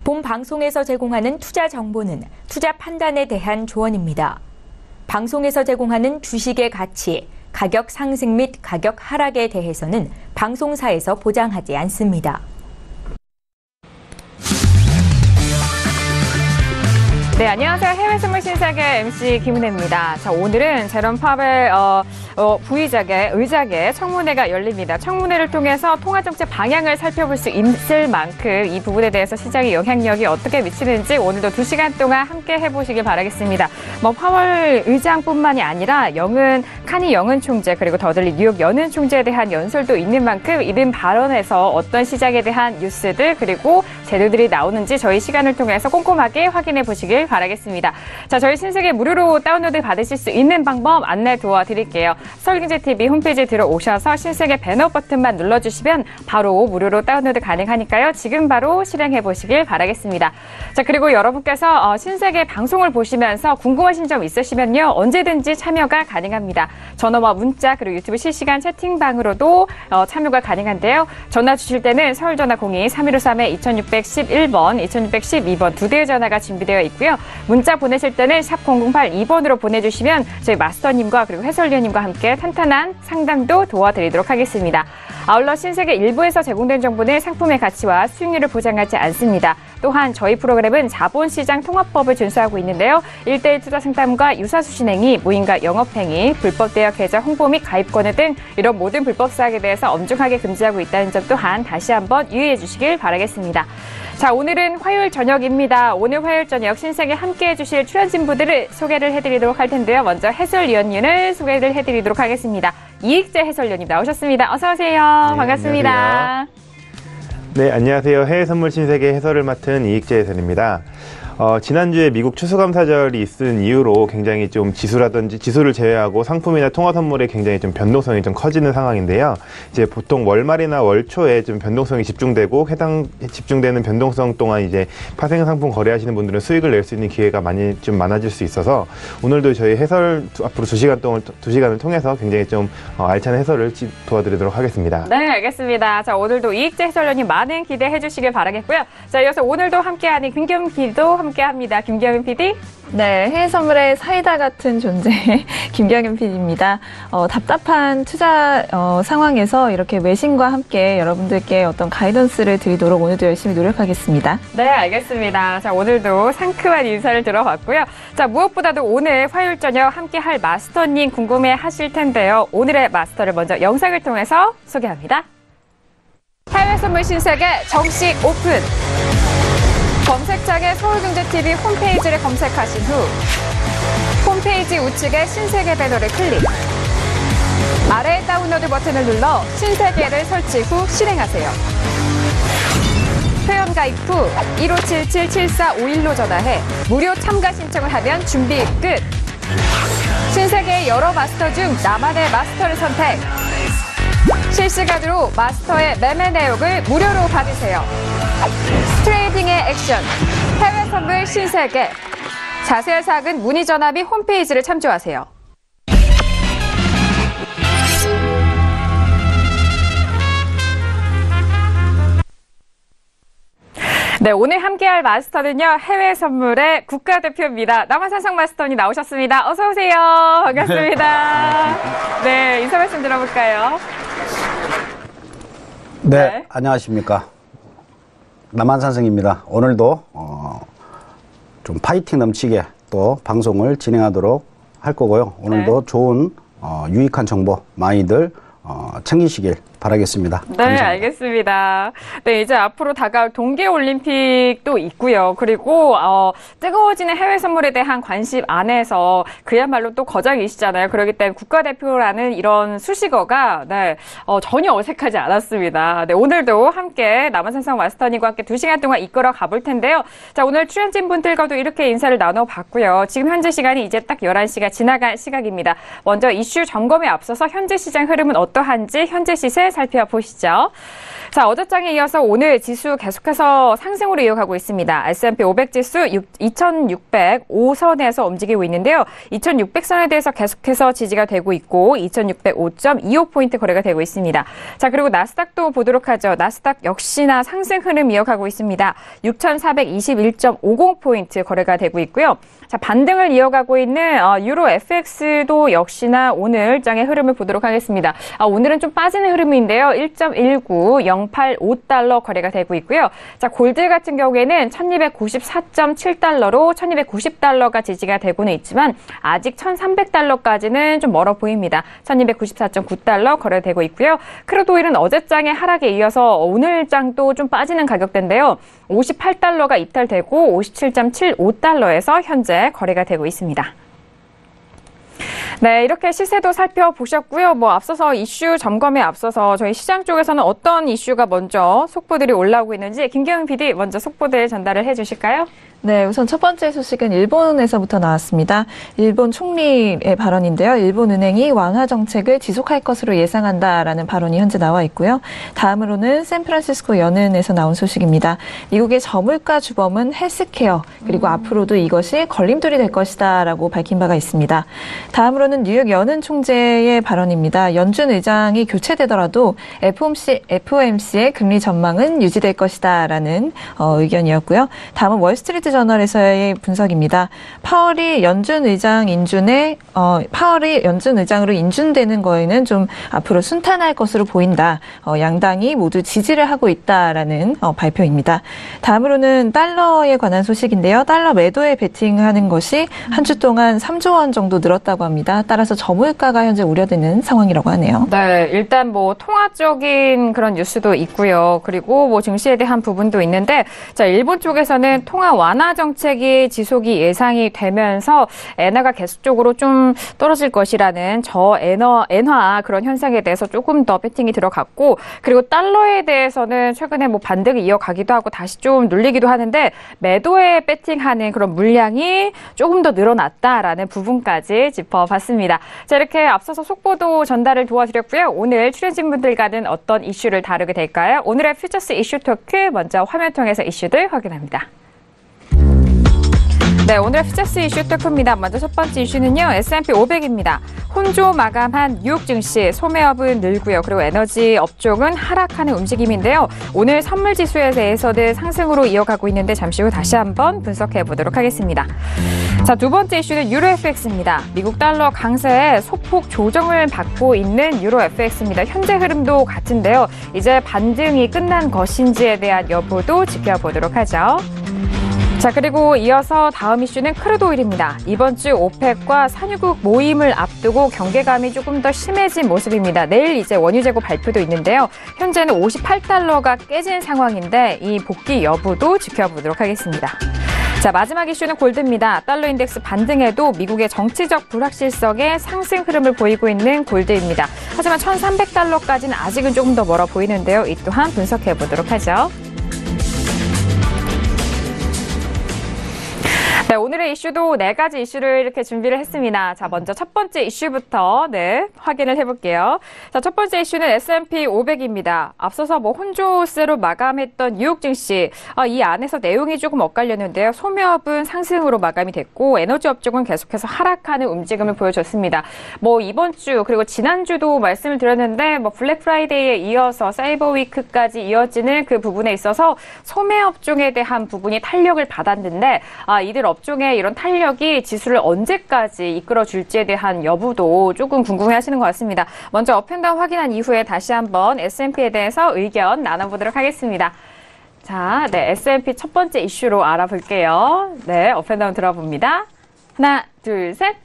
본 방송에서 제공하는 투자 정보는 투자 판단에 대한 조언입니다. 방송에서 제공하는 주식의 가치, 가격 상승 및 가격 하락에 대해서는 방송사에서 보장하지 않습니다. 네, 안녕하세요. 해외 선물 신세계 MC 김은혜입니다. 자, 오늘은 제롬 파웰 부의장의 의장의 청문회가 열립니다. 청문회를 통해서 통화정책 방향을 살펴볼 수 있을 만큼 이 부분에 대해서 시장의 영향력이 어떻게 미치는지 오늘도 2시간 동안 함께 해보시길 바라겠습니다. 파월 의장뿐만이 아니라 카니 영은 총재 그리고 더들리 뉴욕 연은 총재에 대한 연설도 있는 만큼 이른 발언에서 어떤 시장에 대한 뉴스들 그리고 재료들이 나오는지 저희 시간을 통해서 꼼꼼하게 확인해 보시길 바라겠습니다. 자, 저희 신세계 무료로 다운로드 받으실 수 있는 방법 안내 도와드릴게요. 서울경제TV 홈페이지에 들어오셔서 신세계 배너 버튼만 눌러주시면 바로 무료로 다운로드 가능하니까요. 지금 바로 실행해 보시길 바라겠습니다. 자, 그리고 여러분께서 신세계 방송을 보시면서 궁금하신 점 있으시면요. 언제든지 참여가 가능합니다. 전화와 문자 그리고 유튜브 실시간 채팅방으로도 참여가 가능한데요. 전화 주실 때는 서울전화 02-3153-2611번, 2612번 두 대의 전화가 준비되어 있고요. 문자 보내실 때는 샵 0082번으로 보내주시면 저희 마스터님과 그리고 해설위원님과 함께 탄탄한 상담도 도와드리도록 하겠습니다. 아울러 신세계 일부에서 제공된 정보는 상품의 가치와 수익률을 보장하지 않습니다. 또한 저희 프로그램은 자본시장 통합법을 준수하고 있는데요. 1:1 투자 상담과 유사수신행위, 무인가 영업행위, 불법 대여 계좌 홍보 및 가입권을 등 이런 모든 불법 사항에 대해서 엄중하게 금지하고 있다는 점 또한 다시 한번 유의해 주시길 바라겠습니다. 자, 오늘은 화요일 저녁입니다. 오늘 화요일 저녁 신세계 함께해 주실 출연진분들을 소개를 해드리도록 할 텐데요. 먼저 해설위원님을 소개를 해드리도록 하겠습니다. 이익재 해설위원님 나오셨습니다. 어서 오세요. 네, 반갑습니다. 안녕하세요. 네, 안녕하세요. 해외 선물 신세계 해설을 맡은 이익재 해설입니다. 지난주에 미국 추수감사절이 있은 이후로 굉장히 좀 지수를 제외하고 상품이나 통화 선물에 굉장히 좀 변동성이 좀 커지는 상황인데요. 이제 보통 월말이나 월초에 좀 변동성이 집중되는 변동성 동안 이제 파생 상품 거래하시는 분들은 수익을 낼 수 있는 기회가 좀 많아질 수 있어서 오늘도 저희 해설 앞으로 2시간을 통해서 굉장히 좀 알찬 해설을 도와드리도록 하겠습니다. 네, 알겠습니다. 자, 오늘도 이익재 해설위원님 많은 기대해 주시길 바라겠고요. 자, 이어서 오늘도 함께하는 김경민 PD도 함께합니다. 김경민 PD. 네, 해외 선물의 사이다 같은 존재 김경민 PD입니다. 답답한 투자 상황에서 이렇게 외신과 함께 여러분들께 어떤 가이던스를 드리도록 오늘도 열심히 노력하겠습니다. 네, 알겠습니다. 자, 오늘도 상큼한 인사를 들어봤고요. 자, 무엇보다도 오늘 화요일 저녁 함께할 마스터님 궁금해 하실 텐데요. 오늘의 마스터를 먼저 영상을 통해서 소개합니다. 해외 선물 신세계 정식 오픈! 검색창에 서울경제TV 홈페이지를 검색하신 후 홈페이지 우측에 신세계 배너를 클릭. 아래 다운로드 버튼을 눌러 신세계를 설치 후 실행하세요. 회원가입 후 1577-7451로 전화해 무료 참가 신청을 하면 준비 끝. 신세계의 여러 마스터 중 나만의 마스터를 선택. 실시간으로 마스터의 매매 내역을 무료로 받으세요. 트레이딩의 액션, 해외 선물 신세계. 자세한 사항은 문의 전화 및 홈페이지를 참조하세요. 네, 오늘 함께할 마스터는요, 해외 선물의 국가대표입니다. 남한산성 마스터님 나오셨습니다. 어서 오세요. 반갑습니다. 네, 인사 말씀 들어볼까요? 네, 안녕하십니까. 남한산성입니다. 오늘도 좀 파이팅 넘치게 또 방송을 진행하도록 할 거고요. 오늘도 네. 좋은 유익한 정보 많이들 챙기시길 바라겠습니다. 네, 감사합니다. 알겠습니다. 네, 이제 앞으로 다가올 동계올림픽도 있고요. 그리고 뜨거워지는 해외 선물에 대한 관심 안에서 그야말로 또 거장이시잖아요. 그렇기 때문에 국가대표라는 이런 수식어가 네, 전혀 어색하지 않았습니다. 네, 오늘도 함께 남한산성 마스터님과 함께 2시간 동안 이끌어 가볼 텐데요. 자, 오늘 출연진 분들과도 이렇게 인사를 나눠봤고요. 지금 현재 시간이 이제 딱 11시가 지나갈 시각입니다. 먼저 이슈 점검에 앞서서 현재 시장 흐름은 어떠한지 현재 시세 살펴보시죠. 자, 어제장에 이어서 오늘 지수 계속해서 상승으로 이어가고 있습니다. S&P 500 지수 2605선에서 움직이고 있는데요. 2600선에 대해서 계속해서 지지가 되고 있고 2605.25포인트 거래가 되고 있습니다. 자, 그리고 나스닥도 보도록 하죠. 나스닥 역시나 상승 흐름 이어가고 있습니다. 6421.50포인트 거래가 되고 있고요. 자, 반등을 이어가고 있는 유로 FX도 역시나 오늘 장의 흐름을 보도록 하겠습니다. 오늘은 좀 빠지는 흐름인데요. 1.19085달러 거래가 되고 있고요. 자, 골드 같은 경우에는 1294.7달러로 1290달러가 지지가 되고는 있지만 아직 1300달러까지는 좀 멀어 보입니다. 1294.9달러 거래되고 있고요. 크루드 오일은 어제장의 하락에 이어서 오늘 장도 좀 빠지는 가격대인데요. 58달러가 이탈되고 57.75달러에서 현재 거래가 되고 있습니다. 네, 이렇게 시세도 살펴보셨고요. 앞서서 이슈 점검에 앞서서 저희 시장 쪽에서는 어떤 이슈가 먼저 속보들이 올라오고 있는지 김경은 PD 먼저 속보들 전달을 해주실까요? 네, 우선 첫 번째 소식은 일본에서부터 나왔습니다. 일본 총리의 발언인데요. 일본은행이 완화 정책을 지속할 것으로 예상한다라는 발언이 현재 나와 있고요. 다음으로는 샌프란시스코 연은에서 나온 소식입니다. 미국의 저물가 주범은 헬스케어, 그리고 앞으로도 이것이 걸림돌이 될 것이다라고 밝힌 바가 있습니다. 다음으로는 뉴욕 연은 총재의 발언입니다. 연준 의장이 교체되더라도 FOMC의 금리 전망은 유지될 것이다라는 의견이었고요. 다음은 월스트리트 저널에서의 분석입니다. 파월이 연준 의장으로 인준되는 거에는 좀 앞으로 순탄할 것으로 보인다. 양당이 모두 지지를 하고 있다라는 발표입니다. 다음으로는 달러에 관한 소식인데요. 달러 매도에 베팅하는 것이 한 주 동안 3조 원 정도 늘었다고 합니다. 따라서 저물가가 현재 우려되는 상황이라고 하네요. 네, 일단 통화적인 그런 뉴스도 있고요. 그리고 증시에 대한 부분도 있는데, 자, 일본 쪽에서는 통화 완화 정책이 지속이 예상이 되면서 엔화가 계속적으로 좀 떨어질 것이라는 엔화 그런 현상에 대해서 조금 더 베팅이 들어갔고, 그리고 달러에 대해서는 최근에 반등이 이어가기도 하고 다시 좀 눌리기도 하는데 매도에 베팅하는 그런 물량이 조금 더 늘어났다라는 부분까지 짚어봤습니다. 자, 이렇게 앞서서 속보도 전달을 도와드렸고요. 오늘 출연진분들과는 어떤 이슈를 다루게 될까요? 오늘의 퓨처스 이슈 토크 먼저 화면 통해서 이슈들 확인합니다. 네, 오늘의 퓨처스 이슈 토크입니다. 먼저 첫 번째 이슈는요, S&P 500입니다. 혼조 마감한 뉴욕 증시, 소매업은 늘고요. 그리고 에너지 업종은 하락하는 움직임인데요. 오늘 선물 지수에 대해서는 상승으로 이어가고 있는데 잠시 후 다시 한번 분석해 보도록 하겠습니다. 자, 두 번째 이슈는 유로 FX입니다. 미국 달러 강세에 소폭 조정을 받고 있는 유로 FX입니다. 현재 흐름도 같은데요. 이제 반등이 끝난 것인지에 대한 여부도 지켜보도록 하죠. 자, 그리고 이어서 다음 이슈는 크루드 오일입니다. 이번 주 오펙과 산유국 모임을 앞두고 경계감이 조금 더 심해진 모습입니다. 내일 이제 원유 재고 발표도 있는데요. 현재는 58달러가 깨진 상황인데 이 복귀 여부도 지켜보도록 하겠습니다. 자, 마지막 이슈는 골드입니다. 달러 인덱스 반등에도 미국의 정치적 불확실성에 상승 흐름을 보이고 있는 골드입니다. 하지만 1,300달러까지는 아직은 조금 더 멀어 보이는데요. 이 또한 분석해 보도록 하죠. 네, 오늘의 이슈도 4가지 이슈를 이렇게 준비를 했습니다. 자, 먼저 첫 번째 이슈부터 확인을 해볼게요. 자, 첫 번째 이슈는 S&P 500입니다. 앞서서 혼조세로 마감했던 뉴욕 증시, 이 안에서 내용이 조금 엇갈렸는데요. 소매업은 상승으로 마감이 됐고 에너지 업종은 계속해서 하락하는 움직임을 보여줬습니다. 이번 주 그리고 지난주도 말씀을 드렸는데 블랙 프라이데이에 이어서 사이버 위크까지 이어지는 그 부분에 있어서 소매 업종에 대한 부분이 탄력을 받았는데 이들 업종의 이런 탄력이 지수를 언제까지 이끌어줄지에 대한 여부도 조금 궁금해하시는 것 같습니다. 먼저 업앤다운 확인한 이후에 다시 한번 S&P에 대해서 의견 나눠보도록 하겠습니다. 자, S&P 첫 번째 이슈로 알아볼게요. 네, 업앤다운 들어봅니다. 하나, 둘, 셋.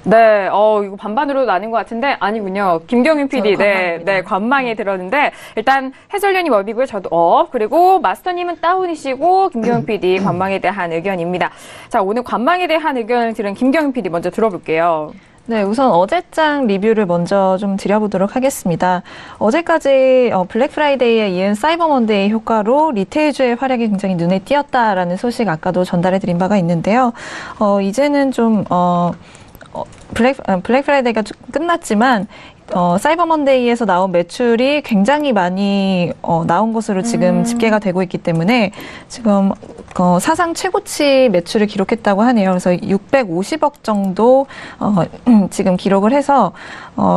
네, 이거 반반으로 나뉜 것 같은데 아니군요. 김경윤 PD, 관망에 들었는데 일단 해설위원님 업이고요. 저도 그리고 마스터님은 다운이시고 김경윤 PD 관망에 대한 의견입니다. 자, 오늘 관망에 대한 의견을 들은 김경윤 PD 먼저 들어볼게요. 네, 우선 어제장 리뷰를 먼저 좀 드려보도록 하겠습니다. 어제까지 블랙 프라이데이에 이은 사이버 먼데이 효과로 리테일주의 활약이 굉장히 눈에 띄었다라는 소식 아까도 전달해드린 바가 있는데요. 이제는 좀 블랙 프라이데이가 끝났지만 사이버 먼데이에서 나온 매출이 굉장히 많이 나온 것으로 지금 집계가 되고 있기 때문에 지금 사상 최고치 매출을 기록했다고 하네요. 그래서 650억 정도 지금 기록을 해서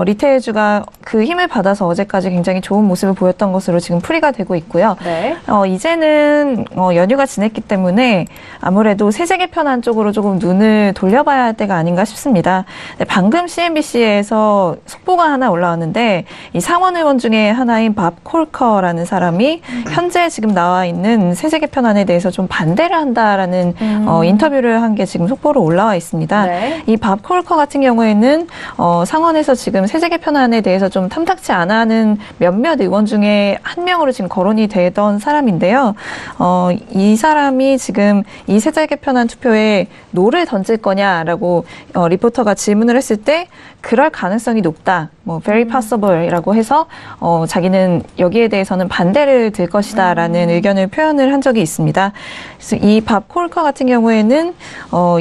리테일주가 그 힘을 받아서 어제까지 굉장히 좋은 모습을 보였던 것으로 지금 풀이가 되고 있고요. 네. 이제는 연휴가 지냈기 때문에 아무래도 세제 개편안 쪽으로 조금 눈을 돌려봐야 할 때가 아닌가 싶습니다. 네, 방금 CNBC에서 속보가 하나 올라왔는데 이 상원 의원 중에 하나인 밥 콜커라는 사람이 현재 지금 나와 있는 세제 개편안에 대해서 좀 반대를 한다라는 인터뷰를 한 게 지금 속보로 올라와 있습니다. 네. 이 밥 콜커 같은 경우에는 상원에서 지금 세제 개편안에 대해서 좀 탐탁치 않아 하는 몇몇 의원 중에 한 명으로 지금 거론이 되던 사람인데요. 이 사람이 지금 이 세제 개편안 투표에 노를 던질 거냐라고 리포터가 질문을 했을 때 그럴 가능성이 높다. very possible이라고 해서 자기는 여기에 대해서는 반대를 들 것이다라는 의견을 표현을 한 적이 있습니다. 그래서 이 밥 콜커 같은 경우에는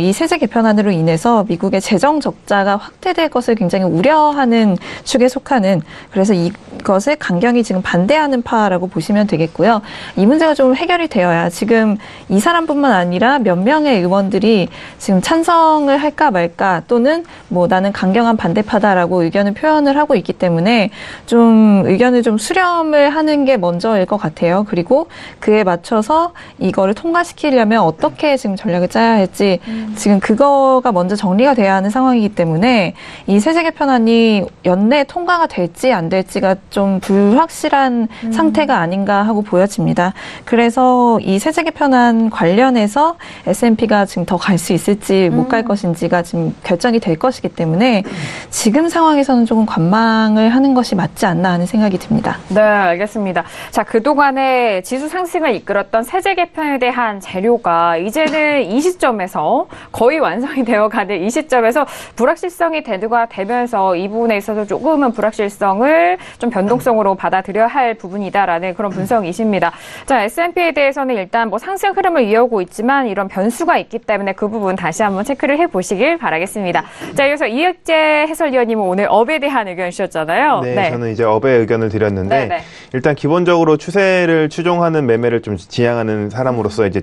이 세제 개편안으로 인해서 미국의 재정 적자가 확대될 것을 굉장히 우려하는 축에 속하는 그래서 이것을 강경히 지금 반대하는 파라고 보시면 되겠고요. 이 문제가 좀 해결이 되어야 지금 이 사람뿐만 아니라 몇 명의 의원들이 지금 찬성을 할까 말까 또는 나는 강경한 반대파다라고 의견을 표현을 하고 있기 때문에 좀 의견을 좀 수렴을 하는 게 먼저일 것 같아요. 그리고 그에 맞춰서 이거를 통과시키려면 어떻게 지금 전략을 짜야 할지 지금 그거가 먼저 정리가 돼야 하는 상황이기 때문에 이 세제 개편안이 연내 통과가 될지 안 될지가 좀 불확실한 상태가 아닌가 하고 보여집니다. 그래서 이 세제 개편안 관련해서 S&P가 지금 더 갈 수 있을지 못 갈 것인지가 지금 결정이 될 것이기 때문에 지금 상황에서는 조금 관망을 하는 것이 맞지 않나 하는 생각이 듭니다. 네, 알겠습니다. 자, 그동안에 지수 상승을 이끌었던 세제 개편에 대한 재료가 이제는 이 시점에서 거의 완성이 되어가는 이 시점에서 불확실성이 대두가 되면서 이 부분에 있어서 조금은 불확실성을 좀 변동성으로 받아들여야 할 부분이다라는 그런 분석이십니다. 자, S&P에 대해서는 일단 상승 흐름을 이어오고 있지만 이런 변수가 있기 때문에 그 부분 다시 한번 체크를 해보시길 바라겠습니다. 자, 이어서 이익재 해설위원님은 오늘 업에 대한 의견 주셨잖아요. 네, 저는 이제 업의 의견을 드렸는데 일단 기본적으로 추세를 추종하는 매매를 좀 지향하는 사람으로서 이제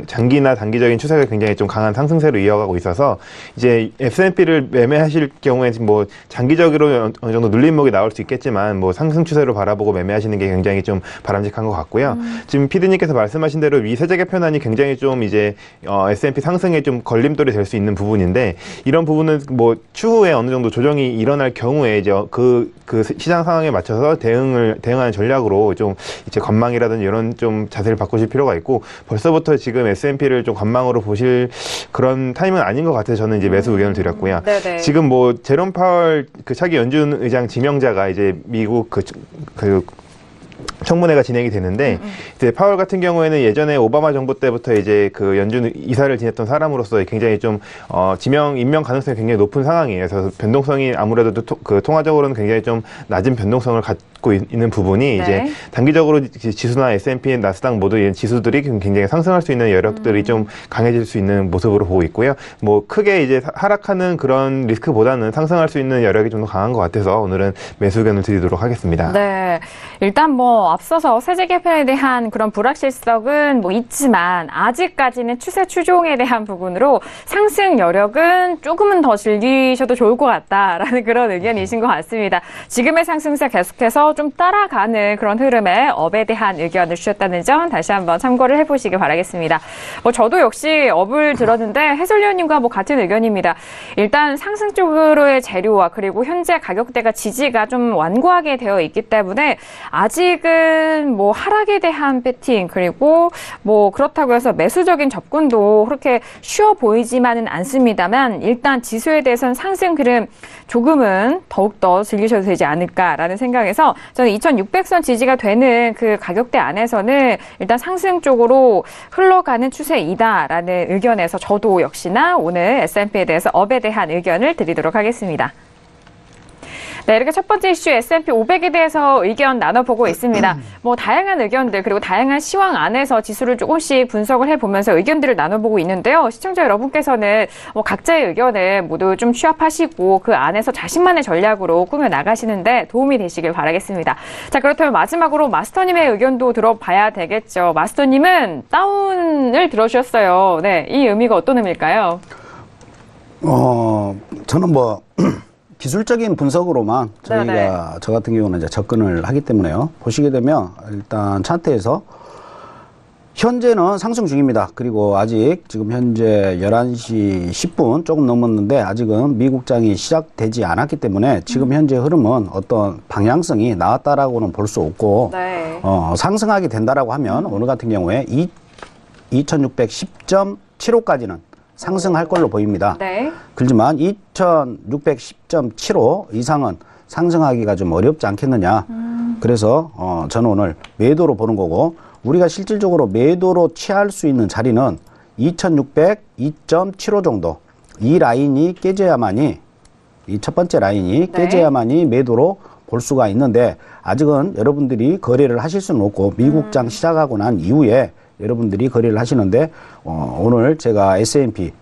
장기나 단기적인 추세가 굉장히 좀 강한 상승세로 이어가고 있어서 이제 S&P를 매매하실 경우에 장기적으로 어느 정도 눌림목이 나올 수 있겠지만 상승 추세로 바라보고 매매하시는 게 굉장히 좀 바람직한 것 같고요. 지금 피디님께서 말씀하신 대로 이 세제 개편안이 굉장히 좀 이제 S&P 상승에 좀 걸림돌이 될 수 있는 부분인데 이런 부분은 추후에 어느 정도 조정이 일어날 경우에 이제 그 시장 상황에 맞춰서 대응하는 전략으로 좀 이제 관망이라든지 이런 좀 자세를 바꾸실 필요가 있고 벌써부터 지금 S&P를 좀 관망으로 보실 그런 타임은 아닌 것 같아서 저는 이제 매수 의견을 드렸고요. 지금 제롬 파월 차기 연준 의장 지명자가 이제 미국 청문회가 진행이 되는데 이제 파월 같은 경우에는 예전에 오바마 정부 때부터 이제 그 연준 이사를 지냈던 사람으로서 굉장히 좀 임명 가능성이 굉장히 높은 상황이에요. 그래서 변동성이 아무래도 통화적으로는 굉장히 좀 낮은 변동성을 갖고 있는 부분이 이제 단기적으로 지수나 S&P, 나스닥 모두 이런 지수들이 굉장히 상승할 수 있는 여력들이 좀 강해질 수 있는 모습으로 보고 있고요. 크게 이제 하락하는 그런 리스크보다는 상승할 수 있는 여력이 좀 더 강한 것 같아서 오늘은 매수 의견을 드리도록 하겠습니다. 네, 일단 앞서서 세제 개편에 대한 그런 불확실성은 있지만 아직까지는 추세 추종에 대한 부분으로 상승 여력은 조금은 더 즐기셔도 좋을 것 같다라는 그런 의견이신 것 같습니다. 지금의 상승세 계속해서 좀 따라가는 그런 흐름의 업에 대한 의견을 주셨다는 점 다시 한번 참고를 해보시기 바라겠습니다. 저도 역시 업을 들었는데 해설위원님과 같은 의견입니다. 일단 상승 쪽으로의 재료와 그리고 현재 가격대가 지지가 좀 완고하게 되어 있기 때문에 아직은 하락에 대한 배팅 그리고 그렇다고 해서 매수적인 접근도 그렇게 쉬워 보이지만은 않습니다만 일단 지수에 대해서는 상승 흐름 조금은 더욱더 즐기셔도 되지 않을까라는 생각에서 저는 2600선 지지가 되는 그 가격대 안에서는 일단 상승 쪽으로 흘러가는 추세이다라는 의견에서 저도 역시나 오늘 S&P에 대해서 업에 대한 의견을 드리도록 하겠습니다. 네, 이렇게 첫 번째 이슈 S&P 500에 대해서 의견 나눠보고 있습니다. 뭐 다양한 의견들 그리고 다양한 시황 안에서 지수를 조금씩 분석을 해보면서 의견들을 나눠보고 있는데요. 시청자 여러분께서는 각자의 의견을 모두 좀 취합하시고 그 안에서 자신만의 전략으로 꾸며 나가시는데 도움이 되시길 바라겠습니다. 자, 그렇다면 마지막으로 마스터님의 의견도 들어봐야 되겠죠. 마스터님은 다운을 들어주셨어요. 네, 이 의미가 어떤 의미일까요? 저는 뭐 기술적인 분석으로만 저희가 저 같은 경우는 이제 접근을 하기 때문에요. 보시게 되면 일단 차트에서 현재는 상승 중입니다. 그리고 아직 지금 현재 11시 10분 조금 넘었는데 아직은 미국장이 시작되지 않았기 때문에 지금 현재 흐름은 어떤 방향성이 나왔다라고는 볼 수 없고 상승하게 된다라고 하면 오늘 같은 경우에 2610.75까지는 상승할 걸로 보입니다. 네. 그렇지만 2610.75 이상은 상승하기가 좀 어렵지 않겠느냐. 그래서 저는 오늘 매도로 보는 거고 우리가 실질적으로 매도로 취할 수 있는 자리는 2602.75 정도. 이 라인이 깨져야만이 이 첫 번째 라인이 깨져야만이 매도로 볼 수가 있는데 아직은 여러분들이 거래를 하실 수는 없고 미국장 시작하고 난 이후에 여러분들이 거래를 하시는데 오늘 제가 S&P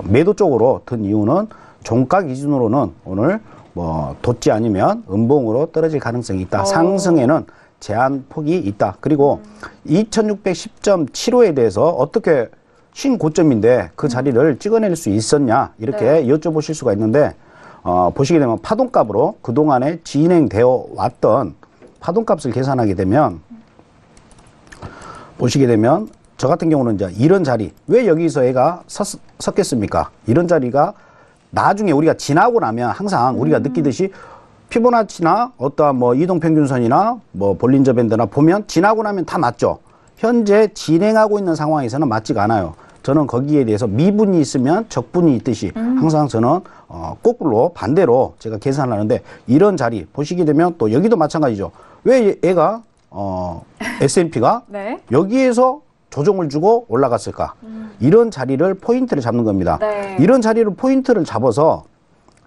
매도 쪽으로 든 이유는 종가 기준으로는 오늘 뭐 돋지 않으면 음봉으로 떨어질 가능성이 있다. 상승에는 제한 폭이 있다. 그리고 2610.75에 대해서 어떻게 신고점인데 그 자리를 찍어낼 수 있었냐 이렇게 여쭤보실 수가 있는데 보시게 되면 파동값으로 그동안에 진행되어 왔던 파동값을 계산하게 되면 보시게 되면 저 같은 경우는 이제 이런 자리 왜 여기서 얘가 섰겠습니까? 이런 자리가 나중에 우리가 지나고 나면 항상 우리가 느끼듯이 피보나치나 어떠한 뭐 이동평균선이나 뭐 볼린저 밴드나 보면 지나고 나면 다 맞죠. 현재 진행하고 있는 상황에서는 맞지가 않아요. 저는 거기에 대해서 미분이 있으면 적분이 있듯이 항상 저는 거꾸로 반대로 제가 계산을 하는데 이런 자리 보시게 되면 또 여기도 마찬가지죠. 왜 얘가 S&P가 여기에서 조정을 주고 올라갔을까? 이런 자리를 포인트를 잡는 겁니다. 이런 자리를 포인트를 잡아서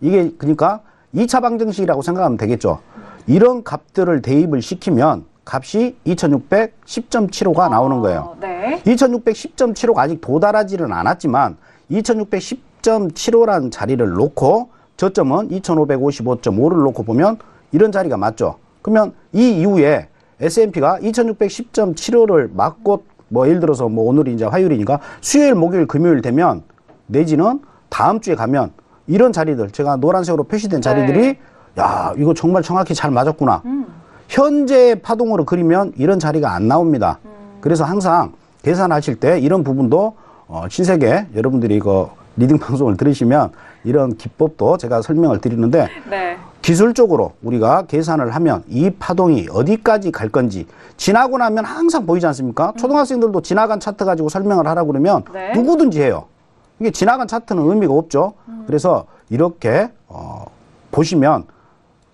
이게 그러니까 2차 방정식이라고 생각하면 되겠죠. 이런 값들을 대입을 시키면 값이 2610.75가 나오는 거예요. 2610.75가 아직 도달하지는 않았지만 2610.75라는 자리를 놓고 저점은 2555.5를 놓고 보면 이런 자리가 맞죠. 그러면 이 이후에 S&P가 2610.75를 맞고 뭐 예를 들어서 뭐 오늘이 이제 화요일이니까 수요일, 목요일, 금요일 되면 내지는 다음 주에 가면 이런 자리들 제가 노란색으로 표시된 자리들이 야 이거 정말 정확히 잘 맞았구나. 현재 파동으로 그리면 이런 자리가 안 나옵니다. 그래서 항상 계산하실 때 이런 부분도 신세계 여러분들이 이거 리딩 방송을 들으시면 이런 기법도 제가 설명을 드리는데 기술적으로 우리가 계산을 하면 이 파동이 어디까지 갈 건지 지나고 나면 항상 보이지 않습니까? 초등학생들도 지나간 차트 가지고 설명을 하라고 그러면 누구든지 해요. 이게 지나간 차트는 의미가 없죠. 그래서 이렇게 보시면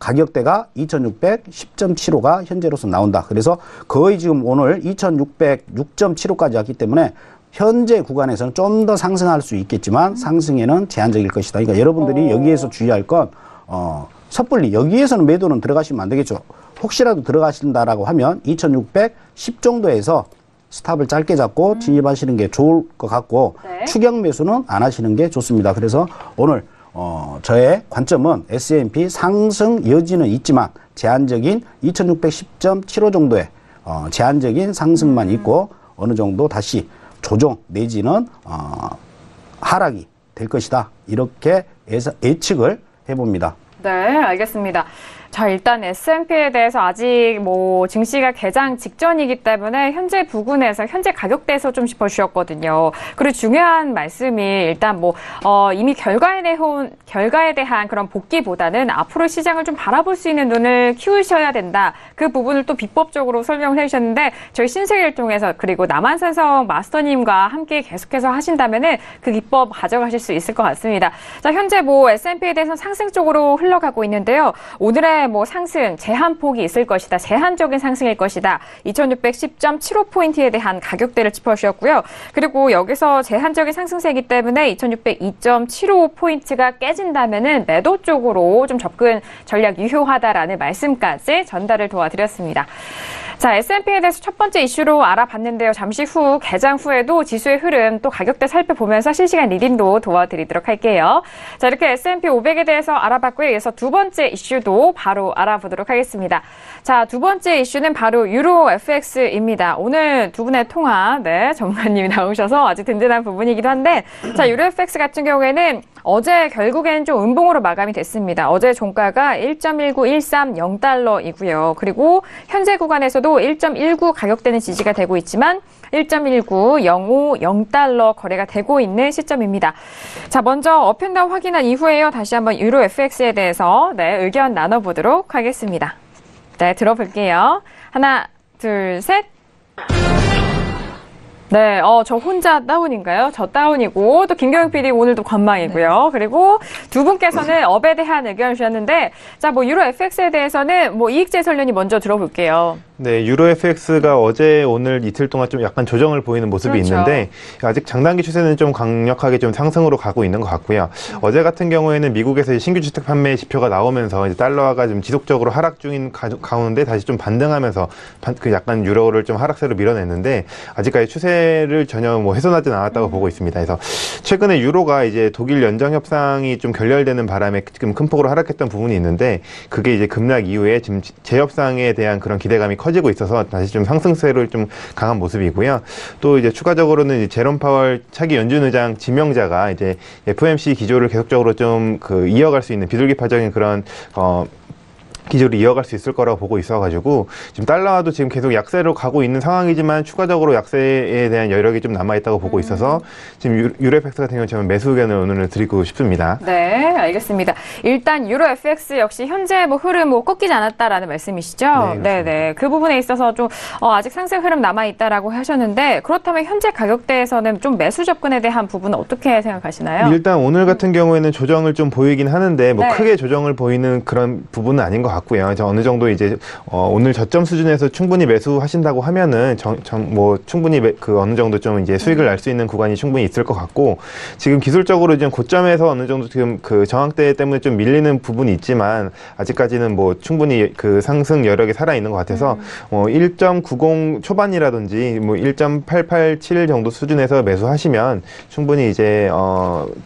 가격대가 2610.75가 현재로서 나온다. 그래서 거의 지금 오늘 2606.75까지 왔기 때문에 현재 구간에서는 좀 더 상승할 수 있겠지만 상승에는 제한적일 것이다. 그러니까 여러분들이 여기에서 주의할 건 섣불리 여기에서는 매도는 들어가시면 안 되겠죠. 혹시라도 들어가신다라고 하면 2610 정도에서 스탑을 짧게 잡고 진입하시는 게 좋을 것 같고 추격 매수는 안 하시는 게 좋습니다. 그래서 오늘 저의 관점은 S&P 상승 여지는 있지만 제한적인 2610.75 정도의 제한적인 상승만 있고 어느 정도 다시 조정 내지는 하락이 될 것이다. 이렇게 예측을 해봅니다. 네, 알겠습니다. 자, 일단 S&P에 대해서 아직 뭐 증시가 개장 직전이기 때문에 현재 부근에서 현재 가격대에서 좀 짚어주셨거든요. 그리고 중요한 말씀이 일단 뭐 이미 결과에 대한 그런 복귀보다는 앞으로 시장을 좀 바라볼 수 있는 눈을 키우셔야 된다. 그 부분을 또 비법적으로 설명을 해주셨는데 저희 신세계를 통해서 그리고 남한산성 마스터님과 함께 계속해서 하신다면은 그 기법 가져가실 수 있을 것 같습니다. 자, 현재 뭐 S&P에 대해서 상승 쪽으로 흘러가고 있는데요. 오늘의 유로의 뭐 상승, 제한폭이 있을 것이다. 제한적인 상승일 것이다. 2610.75포인트에 대한 가격대를 짚어주셨고요. 그리고 여기서 제한적인 상승세이기 때문에 2602.75포인트가 깨진다면은 매도 쪽으로 좀 접근 전략 유효하다라는 말씀까지 전달을 도와드렸습니다. 자, S&P에 대해서 첫 번째 이슈로 알아봤는데요. 잠시 후 개장 후에도 지수의 흐름 또 가격대 살펴보면서 실시간 리딩도 도와드리도록 할게요. 자, 이렇게 S&P 500에 대해서 알아봤고요. 이어서 두 번째 이슈도 바로 알아보도록 하겠습니다. 자, 두 번째 이슈는 바로 유로 FX입니다. 오늘 두 분의 통화, 전문가님이 나오셔서 아주 든든한 부분이기도 한데, 자, 유로 FX 같은 경우에는 어제 결국에는 좀 음봉으로 마감이 됐습니다. 어제 종가가 1.19130달러이고요. 그리고 현재 구간에서도 1.19 가격대는 지지가 되고 있지만 1.19050달러 거래가 되고 있는 시점입니다. 자, 먼저 업앤다운 확인한 이후에요. 다시 한번 유로 FX에 대해서 의견 나눠보도록 하겠습니다. 네, 들어볼게요. 하나, 둘, 셋. 네, 저 혼자 다운인가요? 저 다운이고, 또 김경영 PD 오늘도 관망이고요. 그리고 두 분께서는 업에 대한 의견을 주셨는데, 자, 뭐, 유로 FX에 대해서는 뭐, 이익재 설련이 먼저 들어볼게요. 네, 유로 FX가 어제 오늘 이틀 동안 좀 약간 조정을 보이는 모습이 그렇죠. 있는데 아직 장단기 추세는 좀 강력하게 좀 상승으로 가고 있는 것 같고요. 어제 같은 경우에는 미국에서 신규 주택 판매 지표가 나오면서 이제 달러가 좀 지속적으로 하락 중인 가운데 다시 좀 반등하면서 그 약간 유로를 좀 하락세로 밀어냈는데 아직까지 추세를 전혀 뭐 훼손하지는 않았다고 보고 있습니다. 그래서 최근에 유로가 이제 독일 연정 협상이 좀 결렬되는 바람에 지금 큰 폭으로 하락했던 부분이 있는데 그게 이제 급락 이후에 지금 재협상에 대한 그런 기대감이 커지고 있어서 다시 좀 상승세를 좀 강한 모습이고요. 또 이제 추가적으로는 이제 제롬 파월 차기 연준 의장 지명자가 이제 FOMC 기조를 계속적으로 좀 이어갈 수 있는 비둘기파적인 그런 기조를 이어갈 수 있을 거라고 보고 있어가지고 지금 달러도 지금 계속 약세로 가고 있는 상황이지만 추가적으로 약세에 대한 여력이 좀 남아있다고 보고 있어서 지금 유로 FX 같은 경우는 저는 매수 의견을 오늘 드리고 싶습니다. 네, 알겠습니다. 일단 유로 FX 역시 현재 뭐 흐름 뭐 꺾이지 않았다라는 말씀이시죠? 네. 그 부분에 있어서 좀 아직 상승 흐름 남아있다라고 하셨는데 그렇다면 현재 가격대에서는 좀 매수 접근에 대한 부분은 어떻게 생각하시나요? 일단 오늘 같은 경우에는 조정을 좀 보이긴 하는데 뭐 크게 조정을 보이는 그런 부분은 아닌 것 같고요. 어느 정도 이제 오늘 저점 수준에서 충분히 매수하신다고 하면은 뭐 충분히 어느 정도 좀 이제 수익을 날 수 있는 구간이 충분히 있을 것 같고 지금 기술적으로 지금 고점에서 어느 정도 지금 그 저항대 때문에 좀 밀리는 부분이 있지만 아직까지는 뭐 충분히 그 상승 여력이 살아 있는 것 같아서 1.90 초반이라든지 뭐 1.887 정도 수준에서 매수하시면 충분히 이제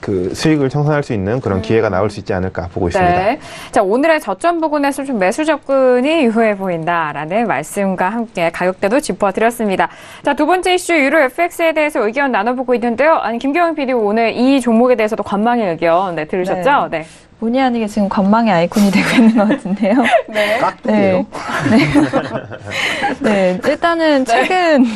그 수익을 청산할 수 있는 그런 기회가 나올 수 있지 않을까 보고 있습니다. 네. 자, 오늘의 저점 부근에서 좀 매수 접근이 유효해 보인다라는 말씀과 함께 가격대도 짚어드렸습니다. 자, 두 번째 이슈 유로 FX에 대해서 의견 나눠보고 있는데요. 아니, 김경영 PD 오늘 이 종목에 대해서도 관망의 의견 들으셨죠? 네. 본의 아니게 지금 관망의 아이콘이 되고 있는 것 같은데요. 깍두기요? 네, 일단은 최근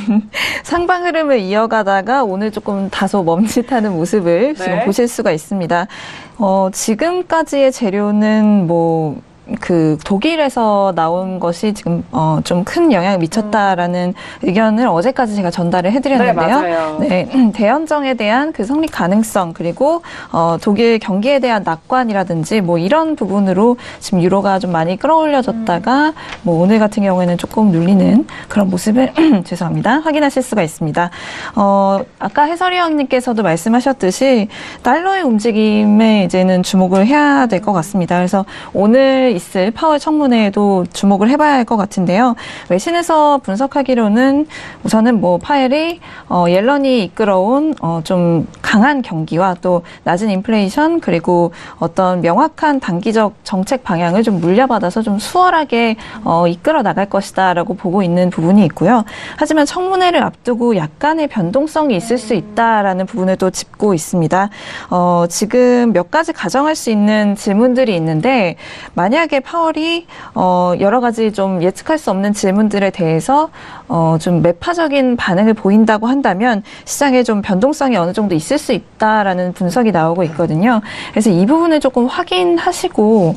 상방 흐름을 이어가다가 오늘 조금 다소 멈칫하는 모습을 지금 보실 수가 있습니다. 지금까지의 재료는 독일에서 나온 것이 지금 좀 큰 영향을 미쳤다라는 의견을 어제까지 제가 전달을 해드렸는데요. 네, 맞아요. 대연정에 대한 그 성립 가능성 그리고 독일 경기에 대한 낙관이라든지 이런 부분으로 지금 유로가 좀 많이 끌어올려졌다가 오늘 같은 경우에는 조금 눌리는 그런 모습을 죄송합니다. 확인하실 수가 있습니다. 아까 해설위원님께서도 말씀하셨듯이 달러의 움직임에 이제는 주목을 해야 될 것 같습니다. 그래서 오늘 있을 파월 청문회에도 주목을 해봐야 할 것 같은데요. 외신에서 분석하기로는 우선은 파웰이 옐런이 이끌어온 좀 강한 경기와 또 낮은 인플레이션 그리고 어떤 명확한 단기적 정책 방향을 좀 물려받아서 좀 수월하게 이끌어 나갈 것이다라고 보고 있는 부분이 있고요. 하지만 청문회를 앞두고 약간의 변동성이 있을 수 있다라는 부분을 또 짚고 있습니다. 지금 몇 가지 가정할 수 있는 질문들이 있는데 만약에 파월이 여러 가지 좀 예측할 수 없는 질문들에 대해서 좀 매파적인 반응을 보인다고 한다면 시장에 좀 변동성이 어느 정도 있을 수 있다라는 분석이 나오고 있거든요. 그래서 이 부분을 조금 확인하시고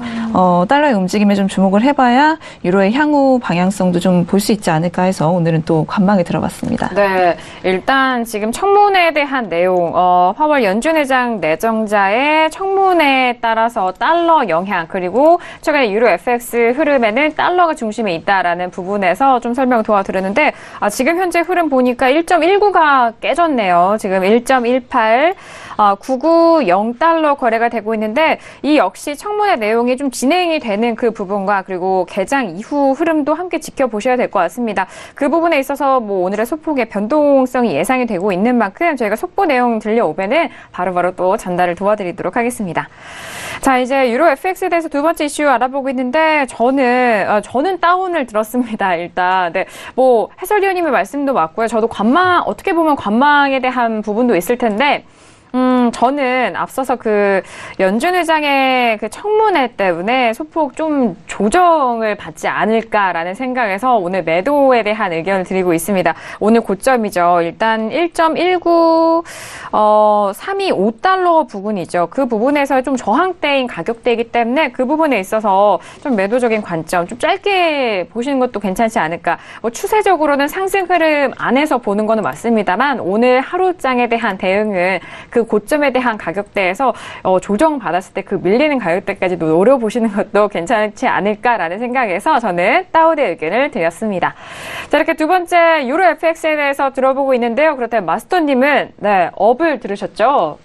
달러의 움직임에 좀 주목을 해봐야 유로의 향후 방향성도 좀 볼 수 있지 않을까 해서 오늘은 또 관망에 들어봤습니다. 네, 일단 지금 청문회에 대한 내용, 파월 연준 의장 내정자의 청문회에 따라서 달러 영향 그리고 최근 오늘의 유로 FX 흐름에는 달러가 중심에 있다라는 부분에서 좀 설명 도와드렸는데 지금 현재 흐름 보니까 1.19가 깨졌네요. 지금 1.18 990달러 거래가 되고 있는데 이 역시 청문회 내용이 좀 진행이 되는 그 부분과 그리고 개장 이후 흐름도 함께 지켜보셔야 될 것 같습니다. 그 부분에 있어서 뭐 오늘의 소폭의 변동성이 예상이 되고 있는 만큼 저희가 속보 내용 들려오면은 바로바로 또 전달을 도와드리도록 하겠습니다. 자, 이제 유로 FX에 대해서 두 번째 이슈 알아보고 있는데 저는 다운을 들었습니다. 일단 뭐 해설위원님의 말씀도 맞고요. 저도 어떻게 보면 관망에 대한 부분도 있을 텐데 저는 앞서서 그 연준 의장의 그 청문회 때문에 소폭 좀 조정을 받지 않을까라는 생각에서 오늘 매도에 대한 의견을 드리고 있습니다. 오늘 고점이죠. 일단 1.19, 325달러 부분이죠. 그 부분에서 좀 저항대인 가격대이기 때문에 그 부분에 있어서 좀 매도적인 관점, 좀 짧게 보시는 것도 괜찮지 않을까. 뭐 추세적으로는 상승 흐름 안에서 보는 거는 맞습니다만 오늘 하루장에 대한 대응은 그 고점에 대한 가격대에서 조정받았을 때 그 밀리는 가격대까지도 노려보시는 것도 괜찮지 않을까라는 생각에서 저는 다운의 의견을 드렸습니다. 자, 이렇게 두 번째 유로 FX에 대해서 들어보고 있는데요. 그렇다면 마스터님은 업을 들으셨죠?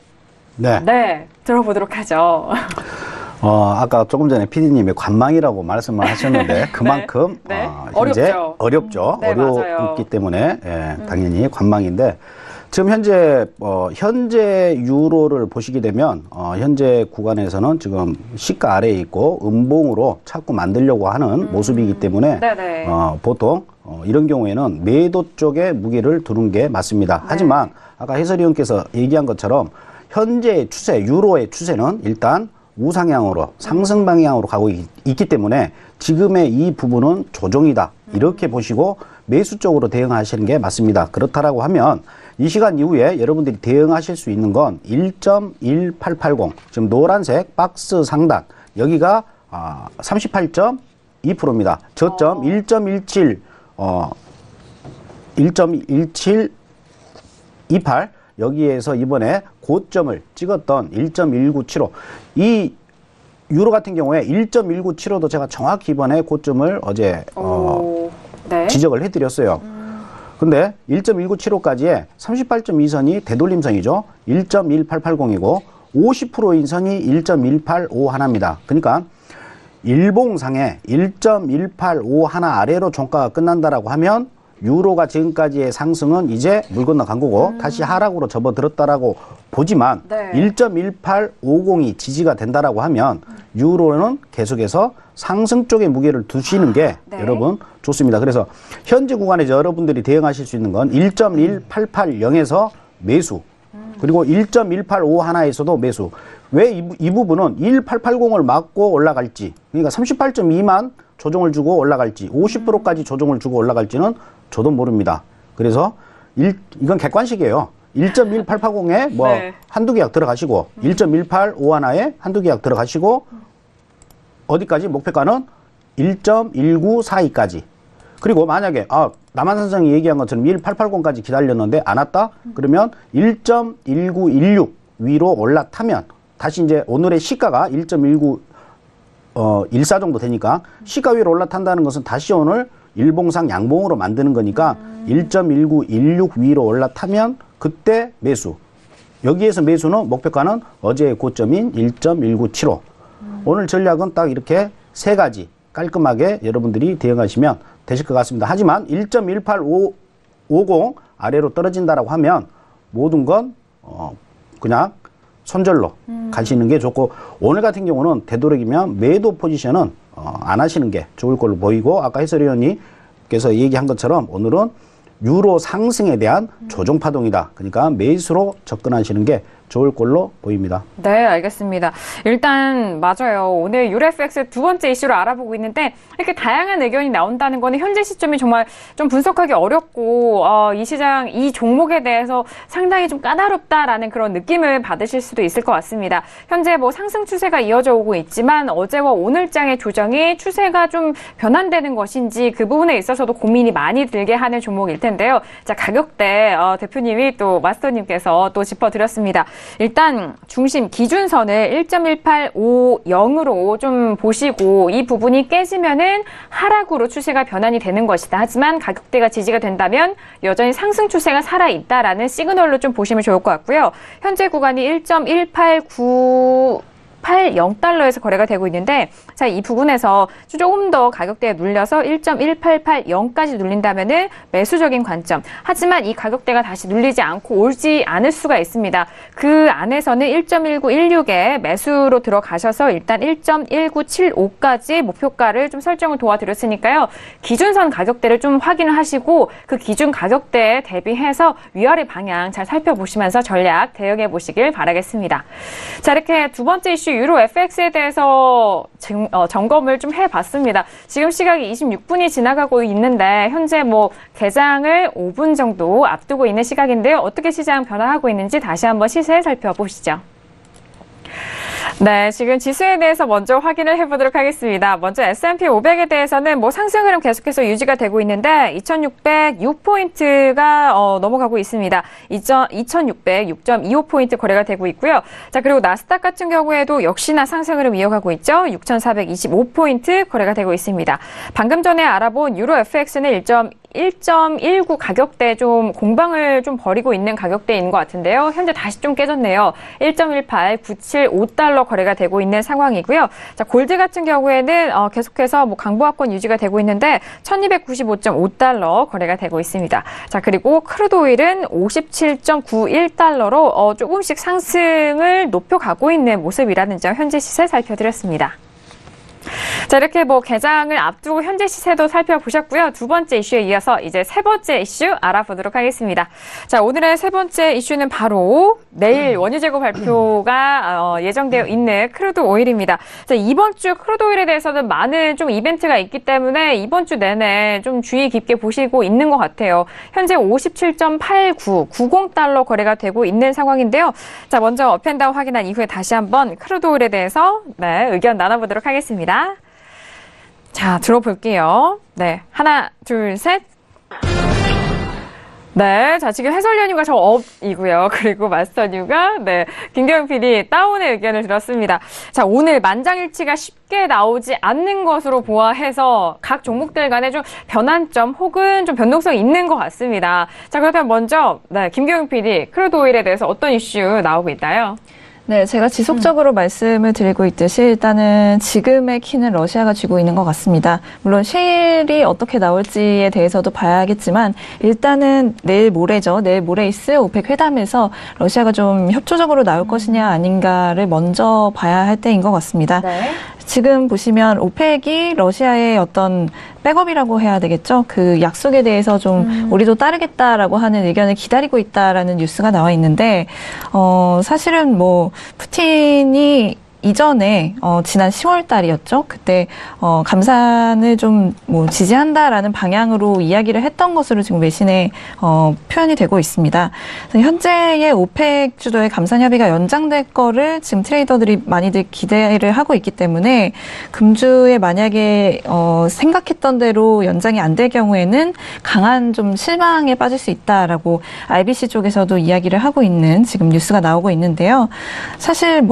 네, 들어보도록 하죠. 아까 조금 전에 PD님이 관망이라고 말씀을 하셨는데 그만큼 현재 어렵죠. 네, 어렵기 맞아요. 때문에 당연히 관망인데 지금 현재 유로를 보시게 되면 현재 구간에서는 지금 시가 아래에 있고 음봉으로 자꾸 만들려고 하는 모습이기 때문에 보통 이런 경우에는 매도 쪽에 무게를 두는 게 맞습니다. 하지만 아까 해설위원께서 얘기한 것처럼 현재의 추세, 유로의 추세는 일단 우상향으로 상승 방향으로 가고 있기 때문에 지금의 이 부분은 조정이다. 이렇게 보시고 매수 쪽으로 대응하시는 게 맞습니다. 그렇다라고 하면 이 시간 이후에 여러분들이 대응하실 수 있는 건 1.1880 지금 노란색 박스 상단 여기가 38.2%입니다. 저점 1.1728 여기에서 이번에 고점을 찍었던 1.1975 이 유로 같은 경우에 1.1975도 제가 정확히 이번에 고점을 어제 지적을 해드렸어요. 근데 1.1975까지의 38.2선이 되돌림선이죠. 1.1880이고 50%인 선이 1.185 하나입니다. 그러니까 일봉상에 1.185 하나 아래로 종가가 끝난다라고 하면 유로가 지금까지의 상승은 이제 물 건너간 거고 다시 하락으로 접어들었다라고 보지만 1.1850이 지지가 된다라고 하면 유로는 계속해서 상승 쪽에 무게를 두시는 게 여러분 좋습니다. 그래서 현재 구간에서 여러분들이 대응하실 수 있는 건 1.1880에서 매수 그리고 1.185 하나에서도 매수. 왜 이 부분은 1880을 맞고 올라갈지 그러니까 38.2만 조정을 주고 올라갈지 50%까지 조정을 주고 올라갈지는 저도 모릅니다. 그래서 이건 객관식이에요. 1.1880에 한두 계약 들어가시고 1.185 하나에 한두 계약 들어가시고 어디까지 목표가는 1.1942까지. 그리고 만약에 남한산성이 얘기한 것처럼 1880까지 기다렸는데 안 왔다? 그러면 1.1916 위로 올라타면 다시 이제 오늘의 시가가 1.1914 정도 되니까 시가 위로 올라탄다는 것은 다시 오늘 일봉상 양봉으로 만드는 거니까 1.1916 위로 올라타면 그때 매수. 여기에서 매수는 목표가는 어제의 고점인 1.1975. 오늘 전략은 딱 이렇게 세 가지 깔끔하게 여러분들이 대응하시면 되실 것 같습니다. 하지만 1.18550 아래로 떨어진다라고 하면 모든 건 그냥 손절로 가시는 게 좋고 오늘 같은 경우는 되도록이면 매도 포지션은 안 하시는 게 좋을 걸로 보이고 아까 해설위원님께서 얘기한 것처럼 오늘은 유로 상승에 대한 조정 파동이다. 그러니까 매수로 접근하시는 게 좋을 걸로 보입니다. 네, 알겠습니다. 일단 맞아요. 오늘 유로 FX 두 번째 이슈를 알아보고 있는데 이렇게 다양한 의견이 나온다는 거는 현재 시점이 정말 좀 분석하기 어렵고 이 시장, 이 종목에 대해서 상당히 좀 까다롭다라는 그런 느낌을 받으실 수도 있을 것 같습니다. 현재 뭐 상승 추세가 이어져 오고 있지만 어제와 오늘장의 조정이 추세가 좀 변환되는 것인지 그 부분에 있어서도 고민이 많이 들게 하는 종목일 텐데요. 자, 가격대 대표님이 또 마스터님께서 또 짚어드렸습니다. 일단 중심 기준선을 1.1850으로 좀 보시고 이 부분이 깨지면은 하락으로 추세가 변환이 되는 것이다. 하지만 가격대가 지지가 된다면 여전히 상승 추세가 살아있다라는 시그널로 좀 보시면 좋을 것 같고요. 현재 구간이 1.18980달러에서 거래가 되고 있는데, 자, 이 부분에서 조금 더 가격대에 눌려서 1.1880까지 눌린다면은 매수적인 관점. 하지만 이 가격대가 다시 눌리지 않고 오지 않을 수가 있습니다. 그 안에서는 1.1916에 매수로 들어가셔서 일단 1.1975까지 목표가를 좀 설정을 도와드렸으니까요. 기준선 가격대를 좀 확인을 하시고 그 기준 가격대에 대비해서 위아래 방향 잘 살펴보시면서 전략 대응해 보시길 바라겠습니다. 자, 이렇게 두 번째 이슈 유로 FX에 대해서 점검을 좀 해봤습니다. 지금 시각이 26분이 지나가고 있는데 현재 개장을 5분 정도 앞두고 있는 시각인데요. 어떻게 시장 변화하고 있는지 다시 한번 시세 살펴보시죠. 네, 지금 지수에 대해서 먼저 확인을 해보도록 하겠습니다. 먼저 S&P 500에 대해서는 상승 흐름 계속해서 유지가 되고 있는데 2606포인트가 넘어가고 있습니다. 2606.25포인트 거래가 되고 있고요. 자, 그리고 나스닥 같은 경우에도 역시나 상승 흐름 이어가고 있죠. 6425포인트 거래가 되고 있습니다. 방금 전에 알아본 유로 FX는 1.19 가격대 좀 공방을 좀 벌이고 있는 가격대인 것 같은데요. 현재 다시 좀 깨졌네요. 1.18975달러 거래가 되고 있는 상황이고요. 자, 골드 같은 경우에는 계속해서 강보합권 유지가 되고 있는데 1295.5달러 거래가 되고 있습니다. 자, 그리고 크루드 오일은 57.91달러로 조금씩 상승을 높여가고 있는 모습이라는 점 현재 시세 살펴드렸습니다. 자, 이렇게 개장을 앞두고 현재 시세도 살펴보셨고요. 두 번째 이슈에 이어서 이제 세 번째 이슈 알아보도록 하겠습니다. 자, 오늘의 세 번째 이슈는 바로 내일 원유 재고 발표가 예정되어 있는 크루드 오일입니다. 자, 이번 주 크루드 오일에 대해서는 많은 좀 이벤트가 있기 때문에 이번 주 내내 좀 주의 깊게 보시고 있는 것 같아요. 현재 57.8990달러 거래가 되고 있는 상황인데요. 자, 먼저 업앤다운 확인한 이후에 다시 한번 크루드 오일에 대해서 의견 나눠보도록 하겠습니다. 자, 들어볼게요. 네, 하나, 둘, 셋. 네, 자, 지금 해설위원님과 저 업이고요. 그리고 마스터뉴가, 김경영 PD 다운의 의견을 들었습니다. 자, 오늘 만장일치가 쉽게 나오지 않는 것으로 보아해서 각 종목들 간에 좀 변환점 혹은 좀 변동성이 있는 것 같습니다. 자, 그렇다면 먼저, 김경영 PD, 크루드 오일에 대해서 어떤 이슈 나오고 있나요? 네, 제가 지속적으로 말씀을 드리고 있듯이 일단은 지금의 키는 러시아가 쥐고 있는 것 같습니다. 물론 셰일이 어떻게 나올지에 대해서도 봐야겠지만 일단은 내일 모레죠. 내일 모레 있을 오펙 회담에서 러시아가 좀 협조적으로 나올 것이냐 아닌가를 먼저 봐야 할 때인 것 같습니다. 네. 지금 보시면 오펙이 러시아의 어떤 백업이라고 해야 되겠죠. 그 약속에 대해서 좀 우리도 따르겠다라고 하는 의견을 기다리고 있다라는 뉴스가 나와 있는데 사실은 푸틴이 이전에 지난 10월 달이었죠. 그때 감산을 좀 지지한다라는 방향으로 이야기를 했던 것으로 지금 외신에 표현이 되고 있습니다. 현재의 오펙 주도의 감산 협의가 연장될 거를 지금 트레이더들이 많이들 기대를 하고 있기 때문에 금주에 만약에 생각했던 대로 연장이 안 될 경우에는 강한 좀 실망에 빠질 수 있다라고 RBC 쪽에서도 이야기를 하고 있는 지금 뉴스가 나오고 있는데요. 사실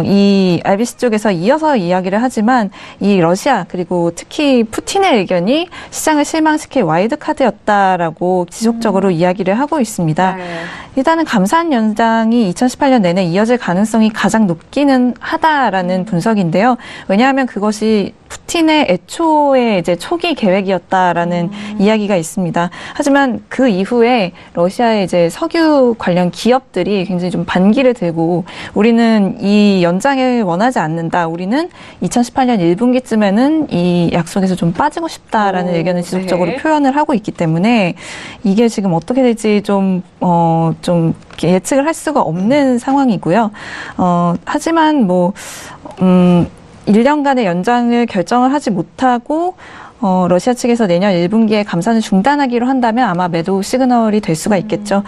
이 RBC 쪽에서 이어서 이야기를 하지만 이 러시아 그리고 특히 푸틴의 의견이 시장을 실망시킬 와일드카드였다라고 지속적으로 이야기를 하고 있습니다. 일단은 감산 연장이 2018년 내내 이어질 가능성이 가장 높기는 하다라는 분석인데요. 왜냐하면 그것이 푸틴의 애초의 이제 초기 계획이었다라는 이야기가 있습니다. 하지만 그 이후에 러시아의 이제 석유 관련 기업들이 굉장히 좀 반기를 들고 우리는 이 연장을 원하지 않는다. 우리는 2018년 1분기쯤에는 이 약속에서 좀 빠지고 싶다라는 의견을 지속적으로 표현을 하고 있기 때문에 이게 지금 어떻게 될지 좀 예측을 할 수가 없는 상황이고요. 하지만 1년간의 연장을 결정을 하지 못하고 러시아 측에서 내년 1분기에 감산을 중단하기로 한다면 아마 매도 시그널이 될 수가 있겠죠.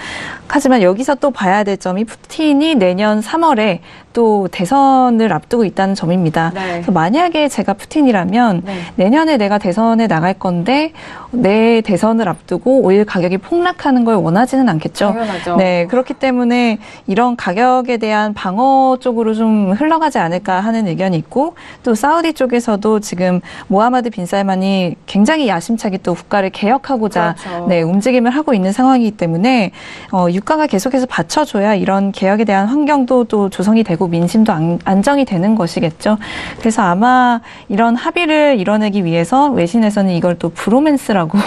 하지만 여기서 또 봐야 될 점이 푸틴이 내년 3월에 또 대선을 앞두고 있다는 점입니다. 네. 그래서 만약에 제가 푸틴이라면 네. 내년에 내가 대선에 나갈 건데 내 대선을 앞두고 오일 가격이 폭락하는 걸 원하지는 않겠죠. 당연하죠. 네, 그렇기 때문에 이런 가격에 대한 방어 쪽으로 좀 흘러가지 않을까 하는 의견이 있고 또 사우디 쪽에서도 지금 모하마드 빈 살만이 굉장히 야심차게 또 국가를 개혁하고자 그렇죠. 네, 움직임을 하고 있는 상황이기 때문에 유가가 계속해서 받쳐줘야 이런 개혁에 대한 환경도 또 조성이 되고 민심도 안정이 되는 것이겠죠. 그래서 아마 이런 합의를 이뤄내기 위해서 외신에서는 이걸 또 브로맨스라고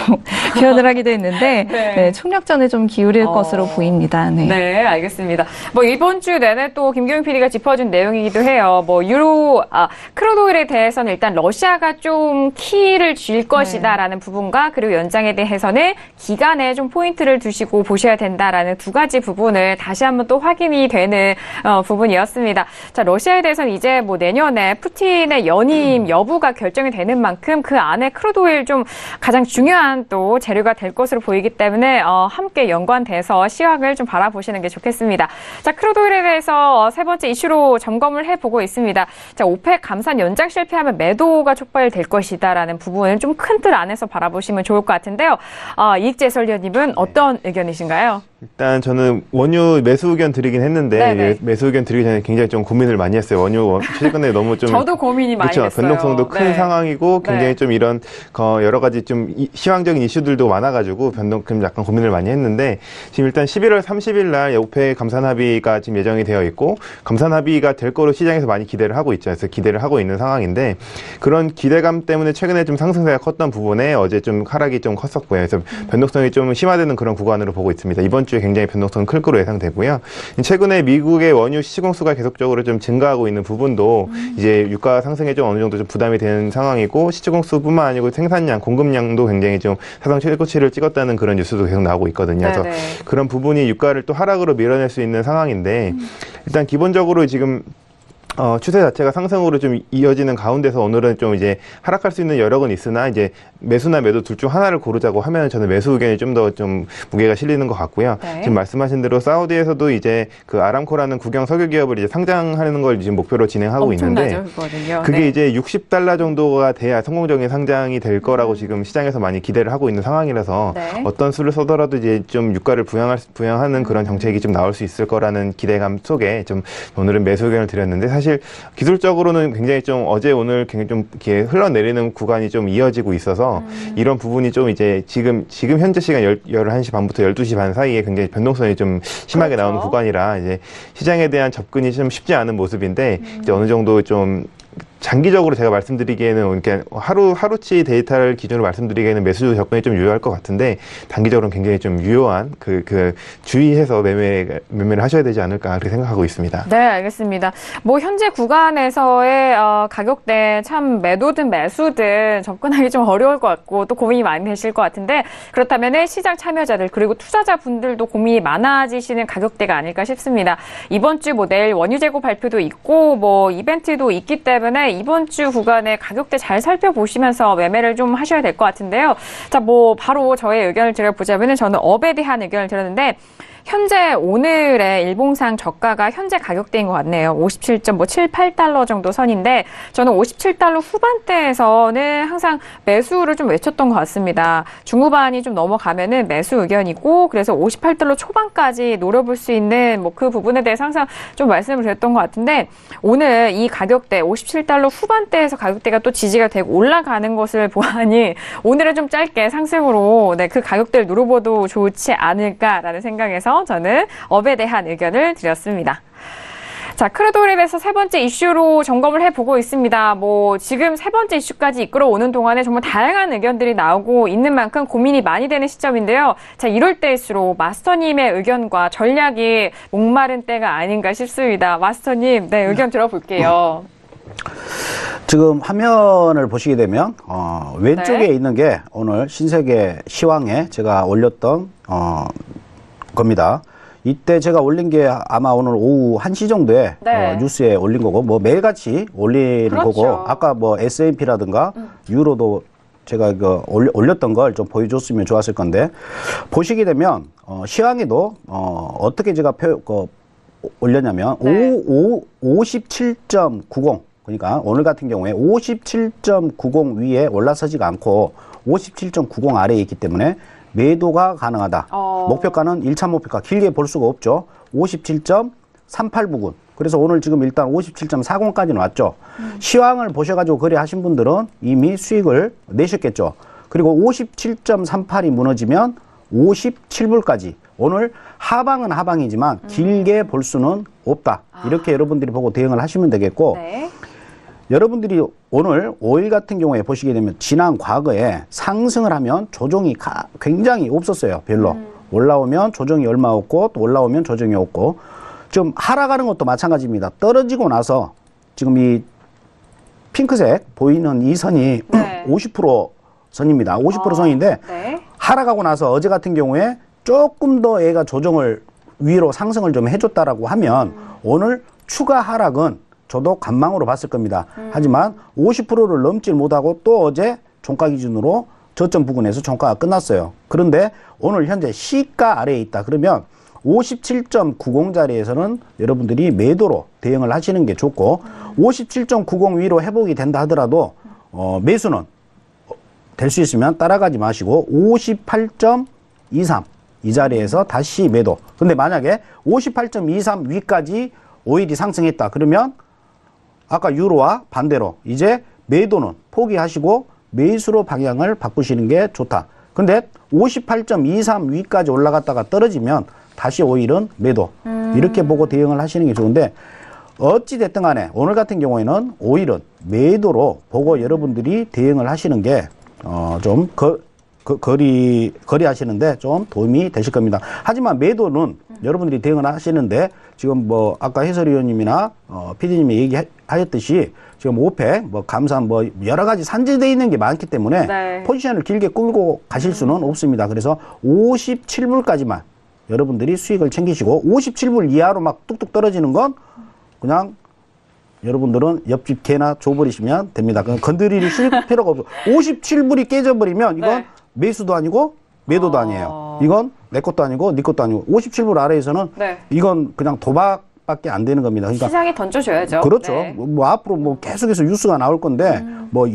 표현을 하기도 했는데 네. 네, 총력전에 좀 기울일 것으로 보입니다. 네. 네, 알겠습니다. 뭐 이번 주 내내 또 김경윤 PD가 짚어준 내용이기도 해요. 뭐 크루드 오일에 대해서는 일단 러시아가 좀 키를 쥘 것이다라는 부분과 그리고 연장에 대해서는 기간에 좀 포인트를 두시고 보셔야 된다라는 두 가지 부분을 다시 한번 또 확인이 되는 부분이었습니다. 자, 러시아에 대해서는 이제 뭐 내년에 푸틴의 연임 여부가 결정이 되는 만큼 그 안에 크루드 오일 좀 가장 중요한 또 재료가 될 것으로 보이기 때문에 함께 연관돼서 시황을 좀 바라보시는 게 좋겠습니다. 자, 크루드 오일에 대해서 세 번째 이슈로 점검을 해보고 있습니다. 자, 오펙 감산 연장 실패하면 매도가 촉발될 것이다라는 부분을 좀 큰 틀 안에서 바라보시면 좋을 것 같은데요. 이익재 해설위원님은 어떤 의견이신가요? 일단 저는 원유 매수 의견 드리긴 했는데 네네. 매수 의견 드리기 전에 굉장히 좀 고민을 많이 했어요. 원유 최근에 너무 좀 저도 고민이 많이 그렇죠. 됐어요. 변동성도 큰 네. 상황이고 굉장히 네. 좀 이런 여러 가지 좀 시황적인 이슈들도 많아가지고 좀 약간 고민을 많이 했는데 지금 일단 11월 30일 날 오펙 감산 합의가 지금 예정이 되어 있고 감산 합의가 될 거로 시장에서 많이 기대를 하고 있죠. 그래서 기대를 하고 있는 상황인데 그런 기대감 때문에 최근에 좀 상승세가 컸던 부분에 어제 좀 하락이 좀 컸었고요. 그래서 변동성이 좀 심화되는 그런 구간으로 보고 있습니다. 이번 주에 굉장히 변동성은 클 거로 예상되고요. 최근에 미국의 원유 시공수가 계속적으로 좀 증가하고 있는 부분도 이제 유가 상승에 좀 어느 정도 좀 부담이 되는 상황이고 시공수뿐만 아니고 생산량, 공급량도 굉장히 좀 사상 최고치를 찍었다는 그런 뉴스도 계속 나오고 있거든요. 그래서 네네. 그런 부분이 유가를 또 하락으로 밀어낼 수 있는 상황인데 일단 기본적으로 지금 추세 자체가 상승으로 좀 이어지는 가운데서 오늘은 좀 이제 하락할 수 있는 여력은 있으나 이제 매수나 매도 둘 중 하나를 고르자고 하면 저는 매수 의견이 좀 더 좀 무게가 실리는 것 같고요. 네. 지금 말씀하신 대로 사우디에서도 이제 그 아람코라는 국영 석유 기업을 이제 상장하는 걸 지금 목표로 진행하고 있는데 엄청나죠, 그게 네. 이제 $60 정도가 돼야 성공적인 상장이 될 거라고 지금 시장에서 많이 기대를 하고 있는 상황이라서 네. 어떤 수를 써더라도 이제 좀 유가를 부양하는 그런 정책이 좀 나올 수 있을 거라는 기대감 속에 좀 오늘은 매수 의견을 드렸는데 사실 기술적으로는 굉장히 좀 어제 오늘 굉장히 좀 이렇게 흘러내리는 구간이 좀 이어지고 있어서 이런 부분이 좀 이제 지금 현재 시간 11시 반부터 12시 반 사이에 굉장히 변동성이 좀 심하게 그렇죠. 나오는 구간이라 이제 시장에 대한 접근이 좀 쉽지 않은 모습인데 이제 어느 정도 좀 장기적으로 제가 말씀드리기에는 이렇게 하루치 데이터를 기준으로 말씀드리기에는 매수 접근이 좀 유효할 것 같은데 단기적으로는 굉장히 좀 유효한 주의해서 매매를 하셔야 되지 않을까 그렇게 생각하고 있습니다. 네, 알겠습니다. 뭐 현재 구간에서의 가격대 참 매도든 매수든 접근하기 좀 어려울 것 같고 또 고민이 많이 되실 것 같은데 그렇다면 시장 참여자들 그리고 투자자분들도 고민이 많아지시는 가격대가 아닐까 싶습니다. 이번 주 뭐 내일 원유 재고 발표도 있고 뭐 이벤트도 있기 때문에 이번 주 구간의 가격대 잘 살펴보시면서 매매를 좀 하셔야 될 것 같은데요. 자, 뭐 바로 저의 의견을 드려보자면은 저는 업에 대한 의견을 드렸는데 현재 오늘의 일봉상 저가가 현재 가격대인 것 같네요. 57.78달러 정도 선인데 저는 57달러 후반대에서는 항상 매수를 좀 외쳤던 것 같습니다. 중후반이 좀 넘어가면은 매수 의견이고 그래서 58달러 초반까지 노려볼 수 있는 뭐 그 부분에 대해서 항상 좀 말씀을 드렸던 것 같은데 오늘 이 가격대 57달러 후반대에서 가격대가 또 지지가 되고 올라가는 것을 보아하니 오늘은 좀 짧게 상승으로 그 가격대를 노려봐도 좋지 않을까라는 생각에서 저는 업에 대한 의견을 드렸습니다. 자, 크루드 오일에 대해서 세 번째 이슈로 점검을 해보고 있습니다. 뭐 지금 세 번째 이슈까지 이끌어오는 동안에 정말 다양한 의견들이 나오고 있는 만큼 고민이 많이 되는 시점인데요. 자, 이럴 때일수록 마스터님의 의견과 전략이 목마른 때가 아닌가 싶습니다. 마스터님, 네, 의견 들어볼게요. 지금 화면을 보시게 되면 왼쪽에 네. 있는 게 오늘 신세계 시황에 제가 올렸던 겁니다. 이때 제가 올린 게 아마 오늘 오후 1시 정도에 네. 뉴스에 올린 거고 뭐 매일같이 올리는 그렇죠. 거고 아까 뭐 S&P라든가 유로도 제가 올렸던 걸 좀 보여줬으면 좋았을 건데, 보시게 되면, 시황에도, 어떻게 제가 올렸냐면, 네. 57.90. 그러니까 오늘 같은 경우에 57.90 위에 올라서지가 않고 57.90 아래에 있기 때문에 매도가 가능하다. 목표가는 1차 목표가 길게 볼 수가 없죠. 57.38 부근. 그래서 오늘 지금 일단 57.40까지는 왔죠. 시황을 보셔가지고 거래하신 분들은 이미 수익을 내셨겠죠. 그리고 57.38이 무너지면 57불까지. 오늘 하방은 하방이지만 길게 볼 수는 없다. 이렇게 여러분들이 보고 대응을 하시면 되겠고, 네. 여러분들이 오늘 5일 같은 경우에 보시게 되면 지난 과거에 상승을 하면 조정이 굉장히 없었어요. 별로. 올라오면 조정이 얼마 없고 또 올라오면 조정이 없고, 지금 하락하는 것도 마찬가지입니다. 떨어지고 나서 지금 이 핑크색 보이는 이 선이 네. 50% 선입니다. 50% 선인데 네. 하락하고 나서 어제 같은 경우에 조금 더 얘가 조정을 위로 상승을 좀 해줬다라고 하면 오늘 추가 하락은 저도 관망으로 봤을 겁니다. 하지만 50%를 넘질 못하고 또 어제 종가 기준으로 저점 부근에서 종가가 끝났어요. 그런데 오늘 현재 시가 아래에 있다. 그러면 57.90 자리에서는 여러분들이 매도로 대응을 하시는 게 좋고, 57.90 위로 회복이 된다 하더라도 매수는 될 수 있으면 따라가지 마시고 58.23 이 자리에서 다시 매도. 근데 만약에 58.23 위까지 오일이 상승했다. 그러면 아까 유로와 반대로 이제 매도는 포기하시고 매수로 방향을 바꾸시는 게 좋다. 근데 58.23 위까지 올라갔다가 떨어지면 다시 오일은 매도. 이렇게 보고 대응을 하시는 게 좋은데, 어찌 됐든 간에 오늘 같은 경우에는 오일은 매도로 보고 여러분들이 대응을 하시는 게 좀 거리하시는데 좀 도움이 되실 겁니다. 하지만 매도는 여러분들이 대응을 하시는데, 지금 뭐 아까 해설위원님이나 PD님이 얘기하였듯이 지금 오펙, 뭐 감산, 뭐 여러 가지 산재되어 있는 게 많기 때문에 네. 포지션을 길게 끌고 가실 수는 없습니다. 그래서 57불까지만 여러분들이 수익을 챙기시고, 57불 이하로 막 뚝뚝 떨어지는 건 그냥 여러분들은 옆집 개나 줘버리시면 됩니다. 그럼 건드리실 필요가 없어. 57불이 깨져버리면 이건 네. 매수도 아니고 매도도 아니에요. 이건 내 것도 아니고 네 것도 아니고 57불 아래에서는 네. 이건 그냥 도박밖에 안 되는 겁니다. 그러니까 시장에 던져줘야죠. 그렇죠. 네. 뭐 앞으로 뭐 계속해서 뉴스가 나올 건데 뭐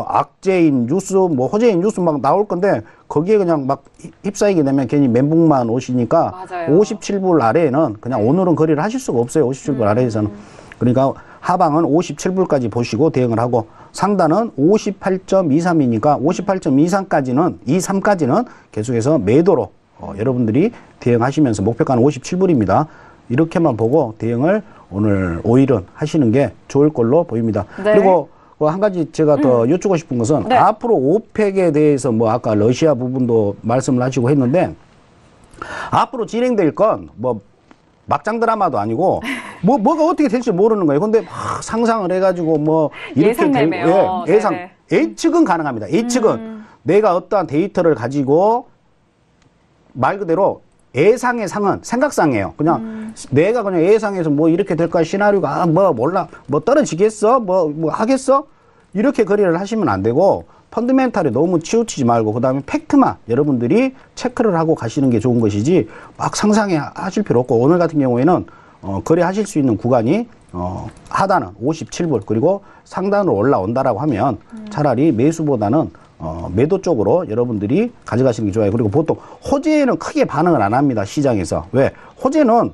악재인 뉴스, 뭐 호재인 뉴스 막 나올 건데 거기에 그냥 막 휩싸이게 되면 괜히 멘붕만 오시니까 맞아요. 57불 아래에는 그냥 오늘은 거래를 하실 수가 없어요. 57불 아래에서는. 그러니까 하방은 57불까지 보시고 대응을 하고, 상단은 58.23이니까 58.23까지는 계속해서 매도로 여러분들이 대응하시면서 목표가는 57불입니다. 이렇게만 보고 대응을 오늘 5일은 하시는 게 좋을 걸로 보입니다. 네. 그리고 한 가지 제가 더 여쭙고 싶은 것은, 네. 앞으로 오펙에 대해서 뭐 아까 러시아 부분도 말씀을 하시고 했는데, 앞으로 진행될 건 뭐 막장 드라마도 아니고 뭐가 어떻게 될지 모르는 거예요. 근데 막 상상을 해가지고 뭐 이렇게 예상되네요. 예상 네네. 예측은 가능합니다. 예측은 내가 어떠한 데이터를 가지고 말 그대로 예상의 상은 생각상이에요. 그냥 내가 그냥 예상해서 뭐 이렇게 될 거야 시나리오가 뭐 몰라 뭐 떨어지겠어 뭐 하겠어 이렇게 거래를 하시면 안 되고, 펀드멘탈에 너무 치우치지 말고 그다음에 팩트만 여러분들이 체크를 하고 가시는 게 좋은 것이지 막 상상해 하실 필요 없고, 오늘 같은 경우에는 거래하실 수 있는 구간이 하단은 57불 그리고 상단으로 올라온다라고 하면 차라리 매수보다는 매도 쪽으로 여러분들이 가져가시는 게 좋아요. 그리고 보통 호재에는 크게 반응을 안 합니다. 시장에서. 왜? 호재는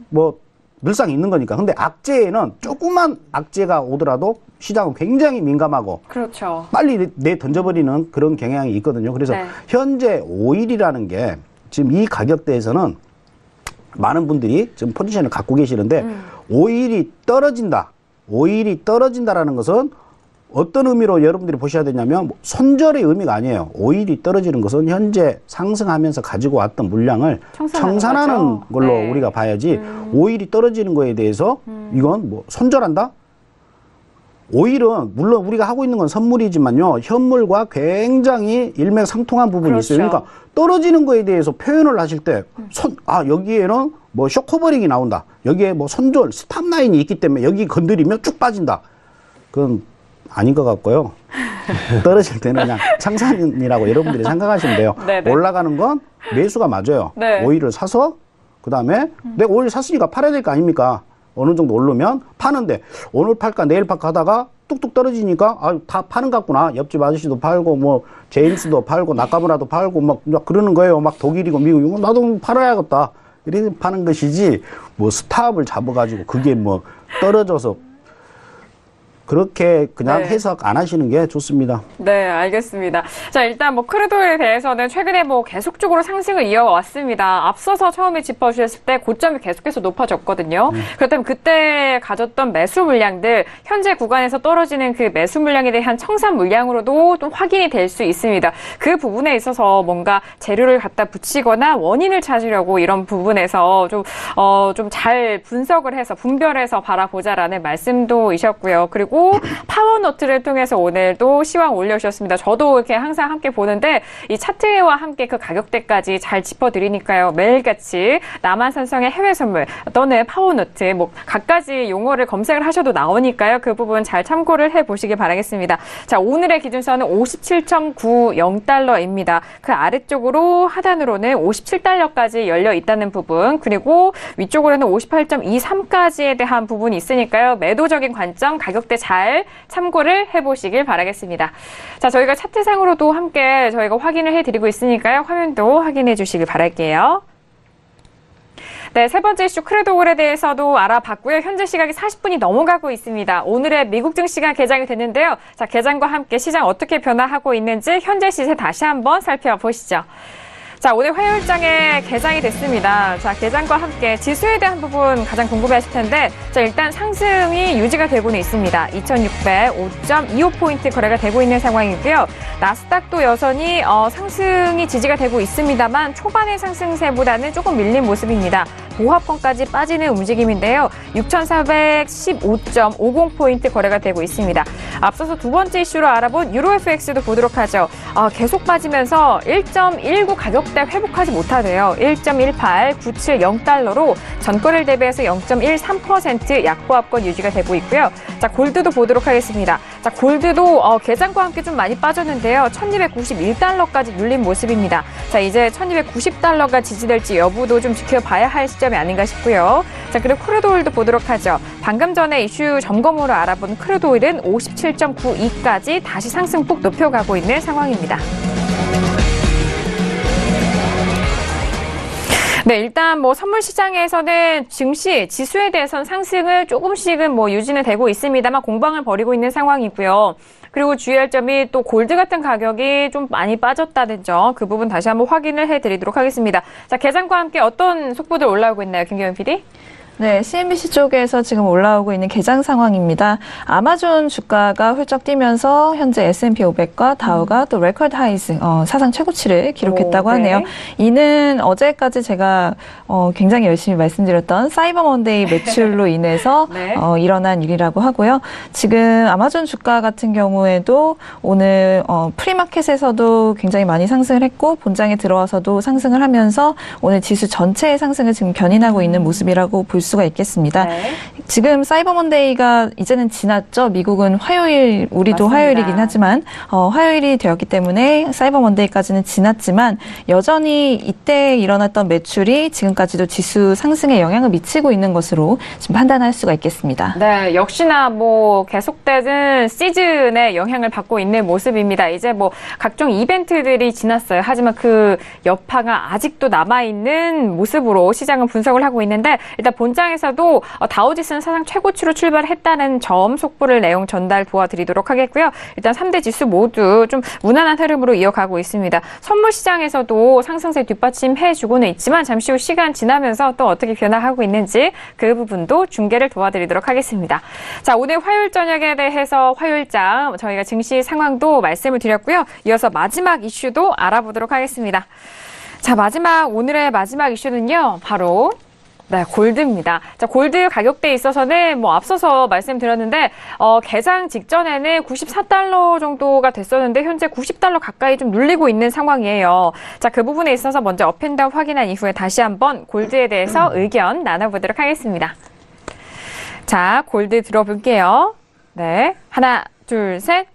뭐 늘상 있는 거니까. 근데 악재에는 조그만 악재가 오더라도 시장은 굉장히 민감하고 그렇죠. 빨리 내 던져버리는 그런 경향이 있거든요. 그래서 네. 현재 오일이라는 게 지금 이 가격대에서는 많은 분들이 지금 포지션을 갖고 계시는데, 오일이 떨어진다라는 것은 어떤 의미로 여러분들이 보셔야 되냐면, 손절의 의미가 아니에요. 오일이 떨어지는 것은 현재 상승하면서 가지고 왔던 물량을 청산하는 거죠. 걸로 네. 우리가 봐야지, 오일이 떨어지는 거에 대해서 이건 뭐 손절한다? 오일은 물론 우리가 하고 있는 건 선물이지만요, 현물과 굉장히 일맥상통한 부분이 그렇죠. 있어요. 그러니까 떨어지는 거에 대해서 표현을 하실 때 여기에는 뭐 쇼커버링이 나온다, 여기에 뭐 손절 스탑라인이 있기 때문에 여기 건드리면 쭉 빠진다, 그건 아닌 것 같고요. 떨어질 때는 그냥 창산이라고 여러분들이 생각하시면 돼요. 네네. 올라가는 건 매수가 맞아요. 네. 오일을 사서 그다음에 내가 오일 샀으니까 팔아야 될 거 아닙니까? 어느 정도 오르면 파는데 오늘 팔까 내일 팔까 하다가 뚝뚝 떨어지니까 아, 다 파는 것 같구나. 옆집 아저씨도 팔고 뭐 제임스도 팔고 나카무라도 팔고 막 그러는 거예요. 막 독일이고 미국이고 나도 팔아야겠다. 이렇게 파는 것이지 뭐 스탑을 잡아가지고 그게 뭐 떨어져서 그렇게 그냥 네. 해석 안 하시는 게 좋습니다. 네, 알겠습니다. 자, 일단 뭐 크루드오일에 대해서는 최근에 뭐 계속적으로 상승을 이어왔습니다. 앞서서 처음에 짚어주셨을 때 고점이 계속해서 높아졌거든요. 그렇다면 그때 가졌던 매수 물량들, 현재 구간에서 떨어지는 그 매수 물량에 대한 청산 물량으로도 좀 확인이 될 수 있습니다. 그 부분에 있어서 뭔가 재료를 갖다 붙이거나 원인을 찾으려고 이런 부분에서 좀 잘 분석을 해서 분별해서 바라보자라는 말씀도이셨고요. 그리고 파워노트를 통해서 오늘도 시황 올려주셨습니다. 저도 이렇게 항상 함께 보는데 이 차트와 함께 그 가격대까지 잘 짚어드리니까요. 매일같이 남한산성의 해외 선물 또는 파워노트 뭐 각가지 용어를 검색을 하셔도 나오니까요. 그 부분 잘 참고를 해보시기 바라겠습니다. 자, 오늘의 기준선은 57.90달러입니다. 그 아래쪽으로 하단으로는 57달러까지 열려 있다는 부분, 그리고 위쪽으로는 58.23까지에 대한 부분이 있으니까요. 매도적인 관점, 가격대 잘 참고를 해보시길 바라겠습니다. 자, 저희가 차트상으로도 함께 저희가 확인을 해드리고 있으니까요. 화면도 확인해 주시길 바랄게요. 네, 세 번째 이슈 크루드오일에 대해서도 알아봤고요. 현재 시각이 40분이 넘어가고 있습니다. 오늘의 미국 증시가 개장이 됐는데요. 자, 개장과 함께 시장 어떻게 변화하고 있는지 현재 시세 다시 한번 살펴보시죠. 자, 오늘 화요일장에 개장이 됐습니다. 자, 개장과 함께 지수에 대한 부분 가장 궁금해하실 텐데, 자, 일단 상승이 유지가 되고는 있습니다. 2605.25포인트 거래가 되고 있는 상황이고요. 나스닥도 여전히 상승이 지지가 되고 있습니다만 초반의 상승세보다는 조금 밀린 모습입니다. 보합권까지 빠지는 움직임인데요. 6,415.50포인트 거래가 되고 있습니다. 앞서서 두 번째 이슈로 알아본 유로FX도 보도록 하죠. 계속 빠지면서 1.19 가격대 회복하지 못하네요. 1.18970달러로 전거래일 대비해서 0.13% 약보합권 유지가 되고 있고요. 자, 골드도 보도록 하겠습니다. 자, 골드도 개장과 함께 좀 많이 빠졌는데요. 1,291달러까지 눌린 모습입니다. 자, 이제 1,290달러가 지지될지 여부도 좀 지켜봐야 할 시점이 아닌가 싶고요. 자, 그리고 크루드오일도 보도록 하죠. 방금 전에 이슈 점검으로 알아본 크루드오일은 57.92까지 다시 상승폭 높여가고 있는 상황입니다. 네, 일단 뭐 선물 시장에서는 증시, 지수에 대해서는 상승을 조금씩은 뭐 유지는 되고 있습니다만 공방을 벌이고 있는 상황이고요. 그리고 주의할 점이 또 골드 같은 가격이 좀 많이 빠졌다는 점, 그 부분 다시 한번 확인을 해드리도록 하겠습니다. 자, 개장과 함께 어떤 속보들 올라오고 있나요, 김경현 PD? 네, CNBC 쪽에서 지금 올라오고 있는 개장 상황입니다. 아마존 주가가 훌쩍 뛰면서 현재 S&P 500과 다우가 또 레코드 하이즈, 사상 최고치를 기록했다고 하네요. 네. 이는 어제까지 제가 굉장히 열심히 말씀드렸던 사이버 먼데이 매출로 인해서 네. 일어난 일이라고 하고요. 지금 아마존 주가 같은 경우에도 오늘 프리마켓에서도 굉장히 많이 상승을 했고 본장에 들어와서도 상승을 하면서 오늘 지수 전체의 상승을 지금 견인하고 있는 모습이라고 볼 수가 있겠습니다. 네. 지금 사이버 먼데이가 이제는 지났죠. 미국은 화요일, 우리도 맞습니다. 화요일이긴 하지만 화요일이 되었기 때문에 사이버 먼데이까지는 지났지만 여전히 이때 일어났던 매출이 지금까지도 지수 상승에 영향을 미치고 있는 것으로 지금 판단할 수가 있겠습니다. 네, 역시나 뭐 계속되는 시즌에 영향을 받고 있는 모습입니다. 이제 뭐 각종 이벤트들이 지났어요. 하지만 그 여파가 아직도 남아있는 모습으로 시장은 분석을 하고 있는데 일단 본장에서도 다우지수는 사상 최고치로 출발했다는 점 속보를 내용 전달 도와드리도록 하겠고요. 일단 3대 지수 모두 좀 무난한 흐름으로 이어가고 있습니다. 선물 시장에서도 상승세 뒷받침해주고는 있지만 잠시 후 시간 지나면서 또 어떻게 변화하고 있는지 그 부분도 중계를 도와드리도록 하겠습니다. 자, 오늘 화요일 저녁에 대해서 화요일장 저희가 증시 상황도 말씀을 드렸고요. 이어서 마지막 이슈도 알아보도록 하겠습니다. 자, 오늘의 마지막 이슈는요, 바로 네, 골드입니다. 자, 골드 가격대에 있어서는 뭐 앞서서 말씀드렸는데 개장 직전에는 94달러 정도가 됐었는데 현재 90달러 가까이 좀 눌리고 있는 상황이에요. 자, 그 부분에 있어서 먼저 업앤다운 확인한 이후에 다시 한번 골드에 대해서 의견 나눠보도록 하겠습니다. 자, 골드 들어볼게요. 네, 하나, 둘, 셋.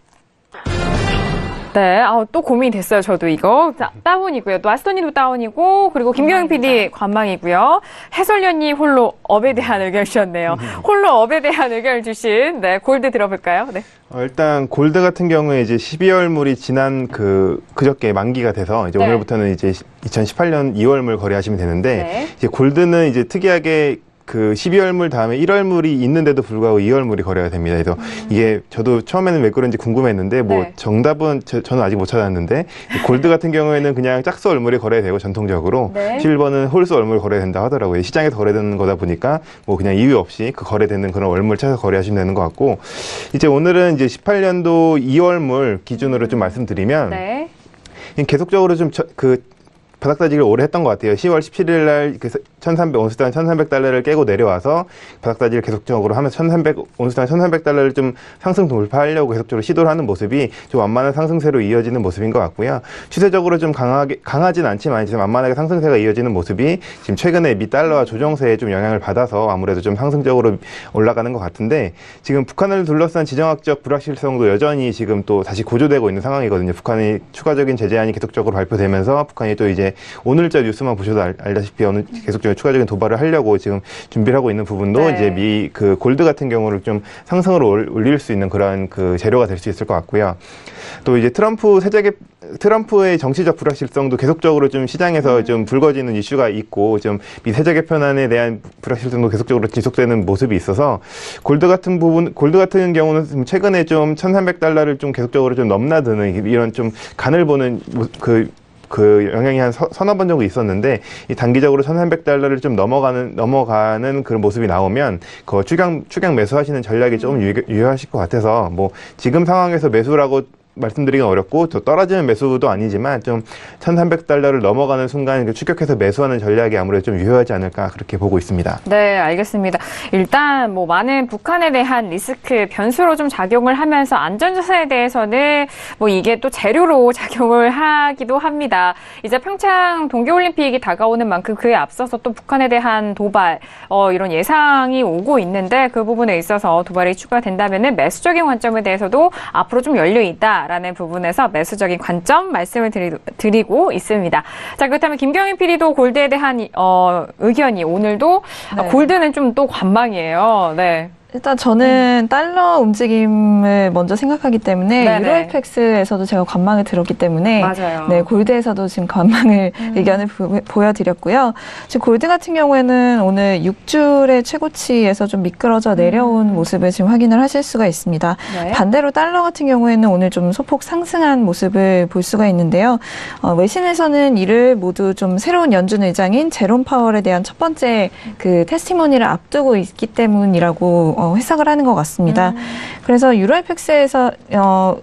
네, 또 고민이 됐어요. 저도 이거. 자, 다운이고요. 또 아스토니도 다운이고, 그리고 김경영 PD 관망이고요. 해설위원님 홀로 업에 대한 의견 주셨네요. 홀로 업에 대한 의견을 주신, 네, 골드 들어볼까요? 네. 일단 골드 같은 경우에 이제 12월물이 지난 그저께 만기가 돼서 이제 네. 오늘부터는 이제 2018년 2월물 거래하시면 되는데 네. 이제 골드는 이제 특이하게 그 12월물 다음에 1월물이 있는데도 불구하고 2월물이 거래가 됩니다. 그래서 이게 저도 처음에는 왜 그런지 궁금했는데 뭐 네. 정답은 저는 아직 못 찾았는데 골드 같은 경우에는 그냥 짝수 얼물이 거래되고 전통적으로 네. 실버는 홀수 얼물 거래된다 하더라고요. 시장에서 거래되는 거다 보니까 뭐 그냥 이유 없이 그 거래되는 그런 얼물 찾아서 거래하시면 되는 것 같고 이제 오늘은 이제 18년도 2월물 기준으로 좀 말씀드리면 네. 계속적으로 좀 바닥다지기를 오래 했던 것 같아요. 10월 17일 날 1,300, 온스당 1,300달러를 깨고 내려와서 바닥다지를 계속적으로 하면서 온스당 1,300달러를 좀 상승 돌파하려고 계속적으로 시도를 하는 모습이 좀 완만한 상승세로 이어지는 모습인 것 같고요. 추세적으로 좀 강하진 않지만 지금 완만하게 상승세가 이어지는 모습이 지금 최근에 미 달러와 조정세에 좀 영향을 받아서 아무래도 좀 상승적으로 올라가는 것 같은데 지금 북한을 둘러싼 지정학적 불확실성도 여전히 지금 또 다시 고조되고 있는 상황이거든요. 북한이 추가적인 제재안이 계속적으로 발표되면서 북한이 또 이제 오늘자 뉴스만 보셔도 알다시피 계속적인 추가적인 도발을 하려고 지금 준비를 하고 있는 부분도 네. 이제 그 골드 같은 경우를 좀 상승으로 올릴 수 있는 그런 그 재료가 될 수 있을 것 같고요. 또 이제 트럼프의 정치적 불확실성도 계속적으로 좀 시장에서 좀 불거지는 이슈가 있고 좀 미 세제 개편안에 대한 불확실성도 계속적으로 지속되는 모습이 있어서 골드 같은 경우는 최근에 좀 1,300달러를 좀 계속적으로 좀 넘나드는 이런 좀 간을 보는 그 영향이 한 서너 번 정도 있었는데 이 단기적으로 1,300달러를 좀 넘어가는 그런 모습이 나오면 그 추경 매수하시는 전략이 좀 유효하실 것 같아서 뭐 지금 상황에서 매수라고 말씀드리기는 어렵고 또 떨어지는 매수도 아니지만 좀 1,300달러를 넘어가는 순간 추격해서 매수하는 전략이 아무래도 좀 유효하지 않을까 그렇게 보고 있습니다. 네, 알겠습니다. 일단 뭐 많은 북한에 대한 리스크 변수로 좀 작용을 하면서 안전자산에 대해서는 뭐 이게 또 재료로 작용을 하기도 합니다. 이제 평창 동계올림픽이 다가오는 만큼 그에 앞서서 또 북한에 대한 도발 이런 예상이 오고 있는데 그 부분에 있어서 도발이 추가된다면은 매수적인 관점에 대해서도 앞으로 좀 열려 있다. 라는 부분에서 매수적인 관점 말씀을 드리고 있습니다. 자, 그렇다면 김경인 PD도 골드에 대한 의견이 오늘도 네. 골드는 좀 또 관망이에요. 네. 일단 저는 달러 움직임을 먼저 생각하기 때문에 네네. 유로FX에서도 제가 관망을 들었기 때문에 맞아요. 네, 골드에서도 지금 관망을 의견을 보여드렸고요. 지금 골드 같은 경우에는 오늘 6줄의 최고치에서 좀 미끄러져 내려온 모습을 지금 확인을 하실 수가 있습니다. 네. 반대로 달러 같은 경우에는 오늘 좀 소폭 상승한 모습을 볼 수가 있는데요. 외신에서는 이를 모두 좀 새로운 연준 의장인 제롬 파월에 대한 첫 번째 그 테스티모니를 앞두고 있기 때문이라고 해석을 하는 것 같습니다. 그래서 유로FX에서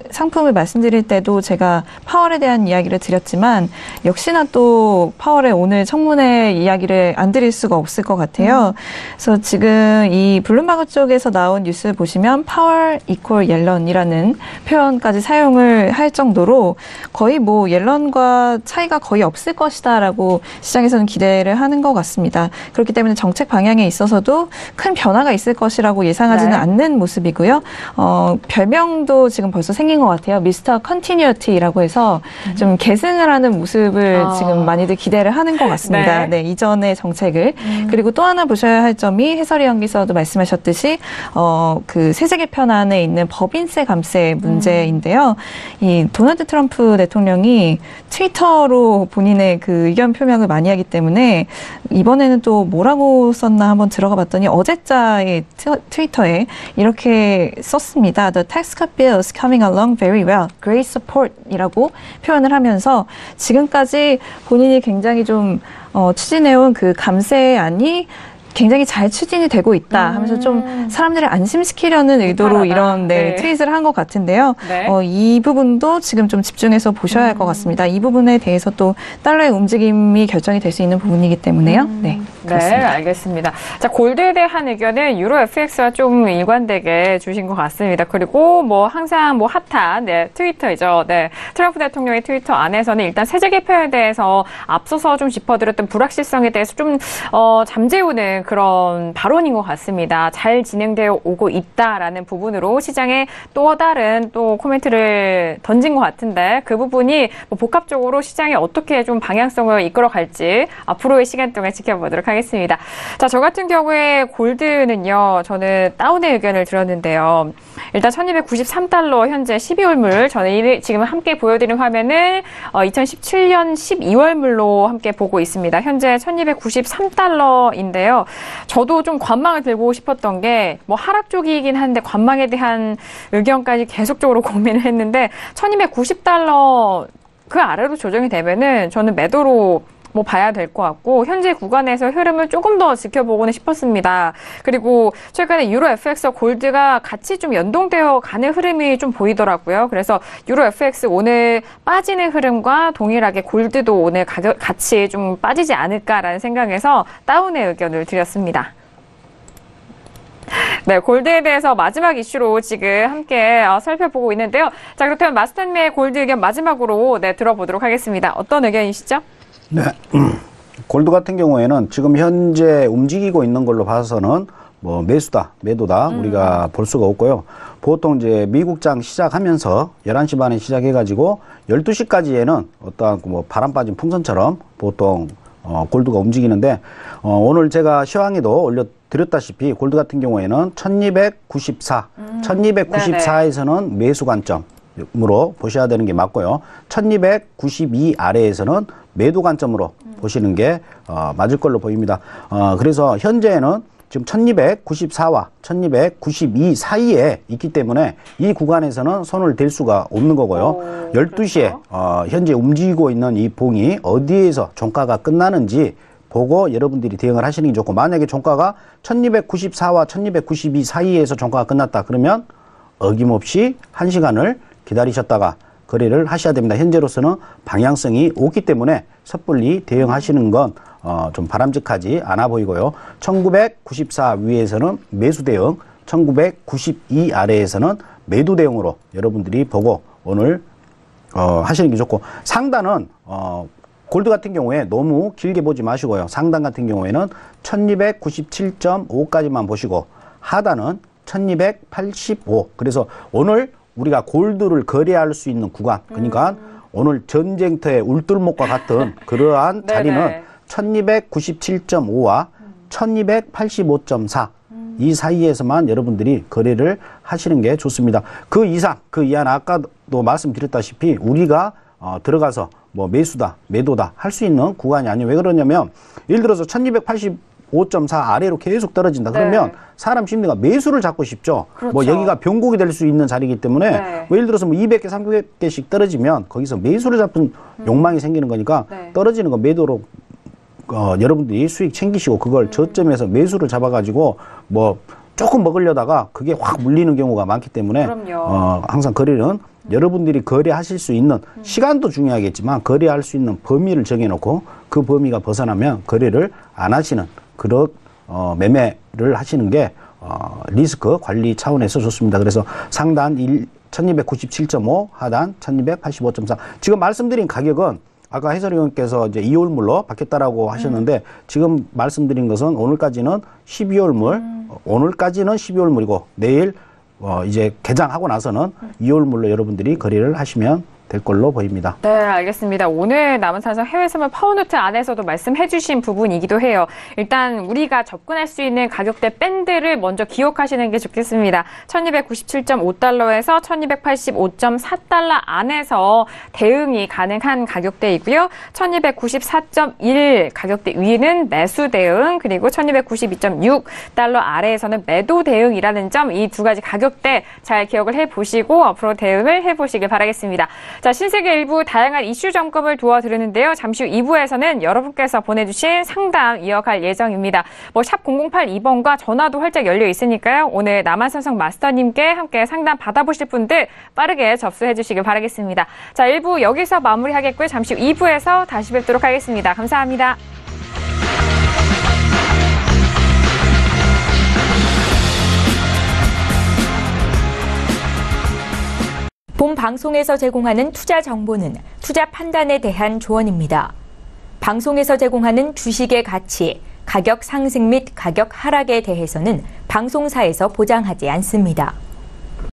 상품을 말씀드릴 때도 제가 파월에 대한 이야기를 드렸지만 역시나 또 파월의 오늘 청문회 이야기를 안 드릴 수가 없을 것 같아요. 그래서 지금 이 블룸버그 쪽에서 나온 뉴스를 보시면 파월 이퀄 옐런이라는 표현까지 사용을 할 정도로 거의 뭐 옐런과 차이가 거의 없을 것이다라고 시장에서는 기대를 하는 것 같습니다. 그렇기 때문에 정책 방향에 있어서도 큰 변화가 있을 것이라고 예상하지는 네. 않는 모습이고요. 별명도 지금 벌써 생긴 것 같아요. 미스터 컨티뉴어티라고 해서 좀 계승을 하는 모습을 지금 많이들 기대를 하는 것 같습니다. 네. 네, 이전의 정책을. 그리고 또 하나 보셔야 할 점이 해설위원께서도 말씀하셨듯이 그 세제 개편안에 있는 법인세 감세 문제인데요. 이 도널드 트럼프 대통령이 트위터로 본인의 그 의견 표명을 많이 하기 때문에 이번에는 또 뭐라고 썼나 한번 들어가 봤더니 어제자의 트위터에 이렇게 썼습니다. The tax cut bill is coming along very well. Great support 이라고 표현을 하면서 지금까지 본인이 굉장히 좀 추진해온 그 감세안이 굉장히 잘 추진이 되고 있다 하면서 좀 사람들을 안심시키려는 의도로 무탈하다. 이런 네. 트윗을 한 것 같은데요. 네. 이 부분도 지금 좀 집중해서 보셔야 할 것 같습니다. 이 부분에 대해서 또 달러의 움직임이 결정이 될 수 있는 부분이기 때문에요. 네, 네, 그렇습니다. 알겠습니다. 자, 골드에 대한 의견은 유로FX와 좀 일관되게 주신 것 같습니다. 그리고 뭐 항상 뭐 핫한 트위터이죠. 네, 트럼프 대통령의 트위터 안에서는 일단 세제 개편에 대해서 앞서서 좀 짚어드렸던 불확실성에 대해서 좀 잠재우는 하는 그런 발언인 것 같습니다. 잘 진행되어 오고 있다라는 부분으로 시장에 또 다른 또 코멘트를 던진 것 같은데 그 부분이 뭐 복합적으로 시장에 어떻게 좀 방향성을 이끌어갈지 앞으로의 시간 동안 지켜보도록 하겠습니다. 자, 저 같은 경우에 골드는요, 저는 다운의 의견을 들었는데요. 일단 1293달러 현재 12월물, 저는 지금 함께 보여드리는 화면을 2017년 12월물로 함께 보고 있습니다. 현재 1293달러인데요. 저도 좀 관망을 들고 싶었던 게 뭐 하락 쪽이긴 한데 관망에 대한 의견까지 계속적으로 고민을 했는데 1290달러 그 아래로 조정이 되면은 저는 매도로 뭐 봐야 될 것 같고 현재 구간에서 흐름을 조금 더 지켜보고는 싶었습니다. 그리고 최근에 유로 FX 골드가 같이 좀 연동되어 가는 흐름이 좀 보이더라고요. 그래서 유로 FX 오늘 빠지는 흐름과 동일하게 골드도 오늘 같이 좀 빠지지 않을까라는 생각에서 다운의 의견을 드렸습니다. 네, 골드에 대해서 마지막 이슈로 지금 함께 살펴보고 있는데요. 자, 그렇다면 마스터님의 골드 의견 마지막으로 들어보도록 하겠습니다. 어떤 의견이시죠? 네. 골드 같은 경우에는 지금 현재 움직이고 있는 걸로 봐서는 뭐 매수다, 매도다 우리가 볼 수가 없고요. 보통 이제 미국장 시작하면서 11시 반에 시작해가지고 12시까지에는 어떠한 뭐 바람 빠진 풍선처럼 보통 골드가 움직이는데 오늘 제가 시황에도 올려드렸다시피 골드 같은 경우에는 1294, 1294에서는 매수 관점으로 보셔야 되는 게 맞고요. 1292 아래에서는 매도 관점으로 보시는 게 맞을 걸로 보입니다. 그래서 현재는 지금 1294와 1292 사이에 있기 때문에 이 구간에서는 손을 댈 수가 없는 거고요. 12시에 현재 움직이고 있는 이 봉이 어디에서 종가가 끝나는지 보고 여러분들이 대응을 하시는 게 좋고, 만약에 종가가 1294와 1292 사이에서 종가가 끝났다 그러면 어김없이 1시간을 기다리셨다가 거래를 하셔야 됩니다. 현재로서는 방향성이 없기 때문에 섣불리 대응하시는 건 좀 바람직하지 않아 보이고요. 1994 위에서는 매수 대응, 1992 아래에서는 매도 대응으로 여러분들이 보고 오늘 하시는 게 좋고, 상단은 골드 같은 경우에 너무 길게 보지 마시고요. 상단 같은 경우에는 1297.5까지만 보시고 하단은 1285. 그래서 오늘 우리가 골드를 거래할 수 있는 구간, 그러니까 오늘 전쟁터의 울돌목과 같은 그러한 자리는 1297.5와 1285.4 이 사이에서만 여러분들이 거래를 하시는 게 좋습니다. 그 이상, 그 이하는 아까도 말씀드렸다시피 우리가 들어가서 뭐 매수다, 매도다 할 수 있는 구간이 아니에요. 왜 그러냐면 예를 들어서 1285.4 아래로 계속 떨어진다. 그러면 사람 심리가 매수를 잡고 싶죠. 그렇죠. 뭐 여기가 변곡이 될 수 있는 자리이기 때문에 뭐 예를 들어서 뭐 200개, 300개씩 떨어지면 거기서 매수를 잡는 욕망이 생기는 거니까 떨어지는 거 매도로 여러분들이 수익 챙기시고 그걸 저점에서 매수를 잡아가지고 뭐 조금 먹으려다가 그게 확 물리는 경우가 많기 때문에 항상 거래는 여러분들이 거래하실 수 있는 시간도 중요하겠지만 거래할 수 있는 범위를 정해놓고 그 범위가 벗어나면 거래를 안 하시는 그런 매매를 하시는 게 리스크 관리 차원에서 좋습니다. 그래서 상단 1297.5, 하단 1285.4. 지금 말씀드린 가격은 아까 해설위원께서 이제 2월물로 바뀌었다라고 하셨는데 지금 말씀드린 것은 오늘까지는 12월물, 오늘까지는 12월물이고 내일 이제 개장하고 나서는 2월물로 여러분들이 거래를 하시면 될 걸로 보입니다. 네, 알겠습니다. 오늘 남은산성 해외선물 파워노트 안에서도 말씀해 주신 부분이기도 해요. 일단 우리가 접근할 수 있는 가격대 밴드를 먼저 기억하시는 게 좋겠습니다. 1297.5달러에서 1285.4달러 안에서 대응이 가능한 가격대이고요. 1294.1 가격대 위는 매수 대응, 그리고 1292.6달러 아래에서는 매도 대응이라는 점, 이 두 가지 가격대 잘 기억을 해보시고 앞으로 대응을 해보시길 바라겠습니다. 자, 신세계 일부 다양한 이슈 점검을 도와드리는데요. 잠시 후 2부에서는 여러분께서 보내주신 상담 이어갈 예정입니다. 샵 0082번과 전화도 활짝 열려 있으니까요. 오늘 남한산성 마스터님께 함께 상담 받아보실 분들 빠르게 접수해 주시길 바라겠습니다. 자, 1부 여기서 마무리하겠고요. 잠시 후 2부에서 다시 뵙도록 하겠습니다. 감사합니다. 본 방송에서 제공하는 투자 정보는 투자 판단에 대한 조언입니다. 방송에서 제공하는 주식의 가치, 가격 상승 및 가격 하락에 대해서는 방송사에서 보장하지 않습니다.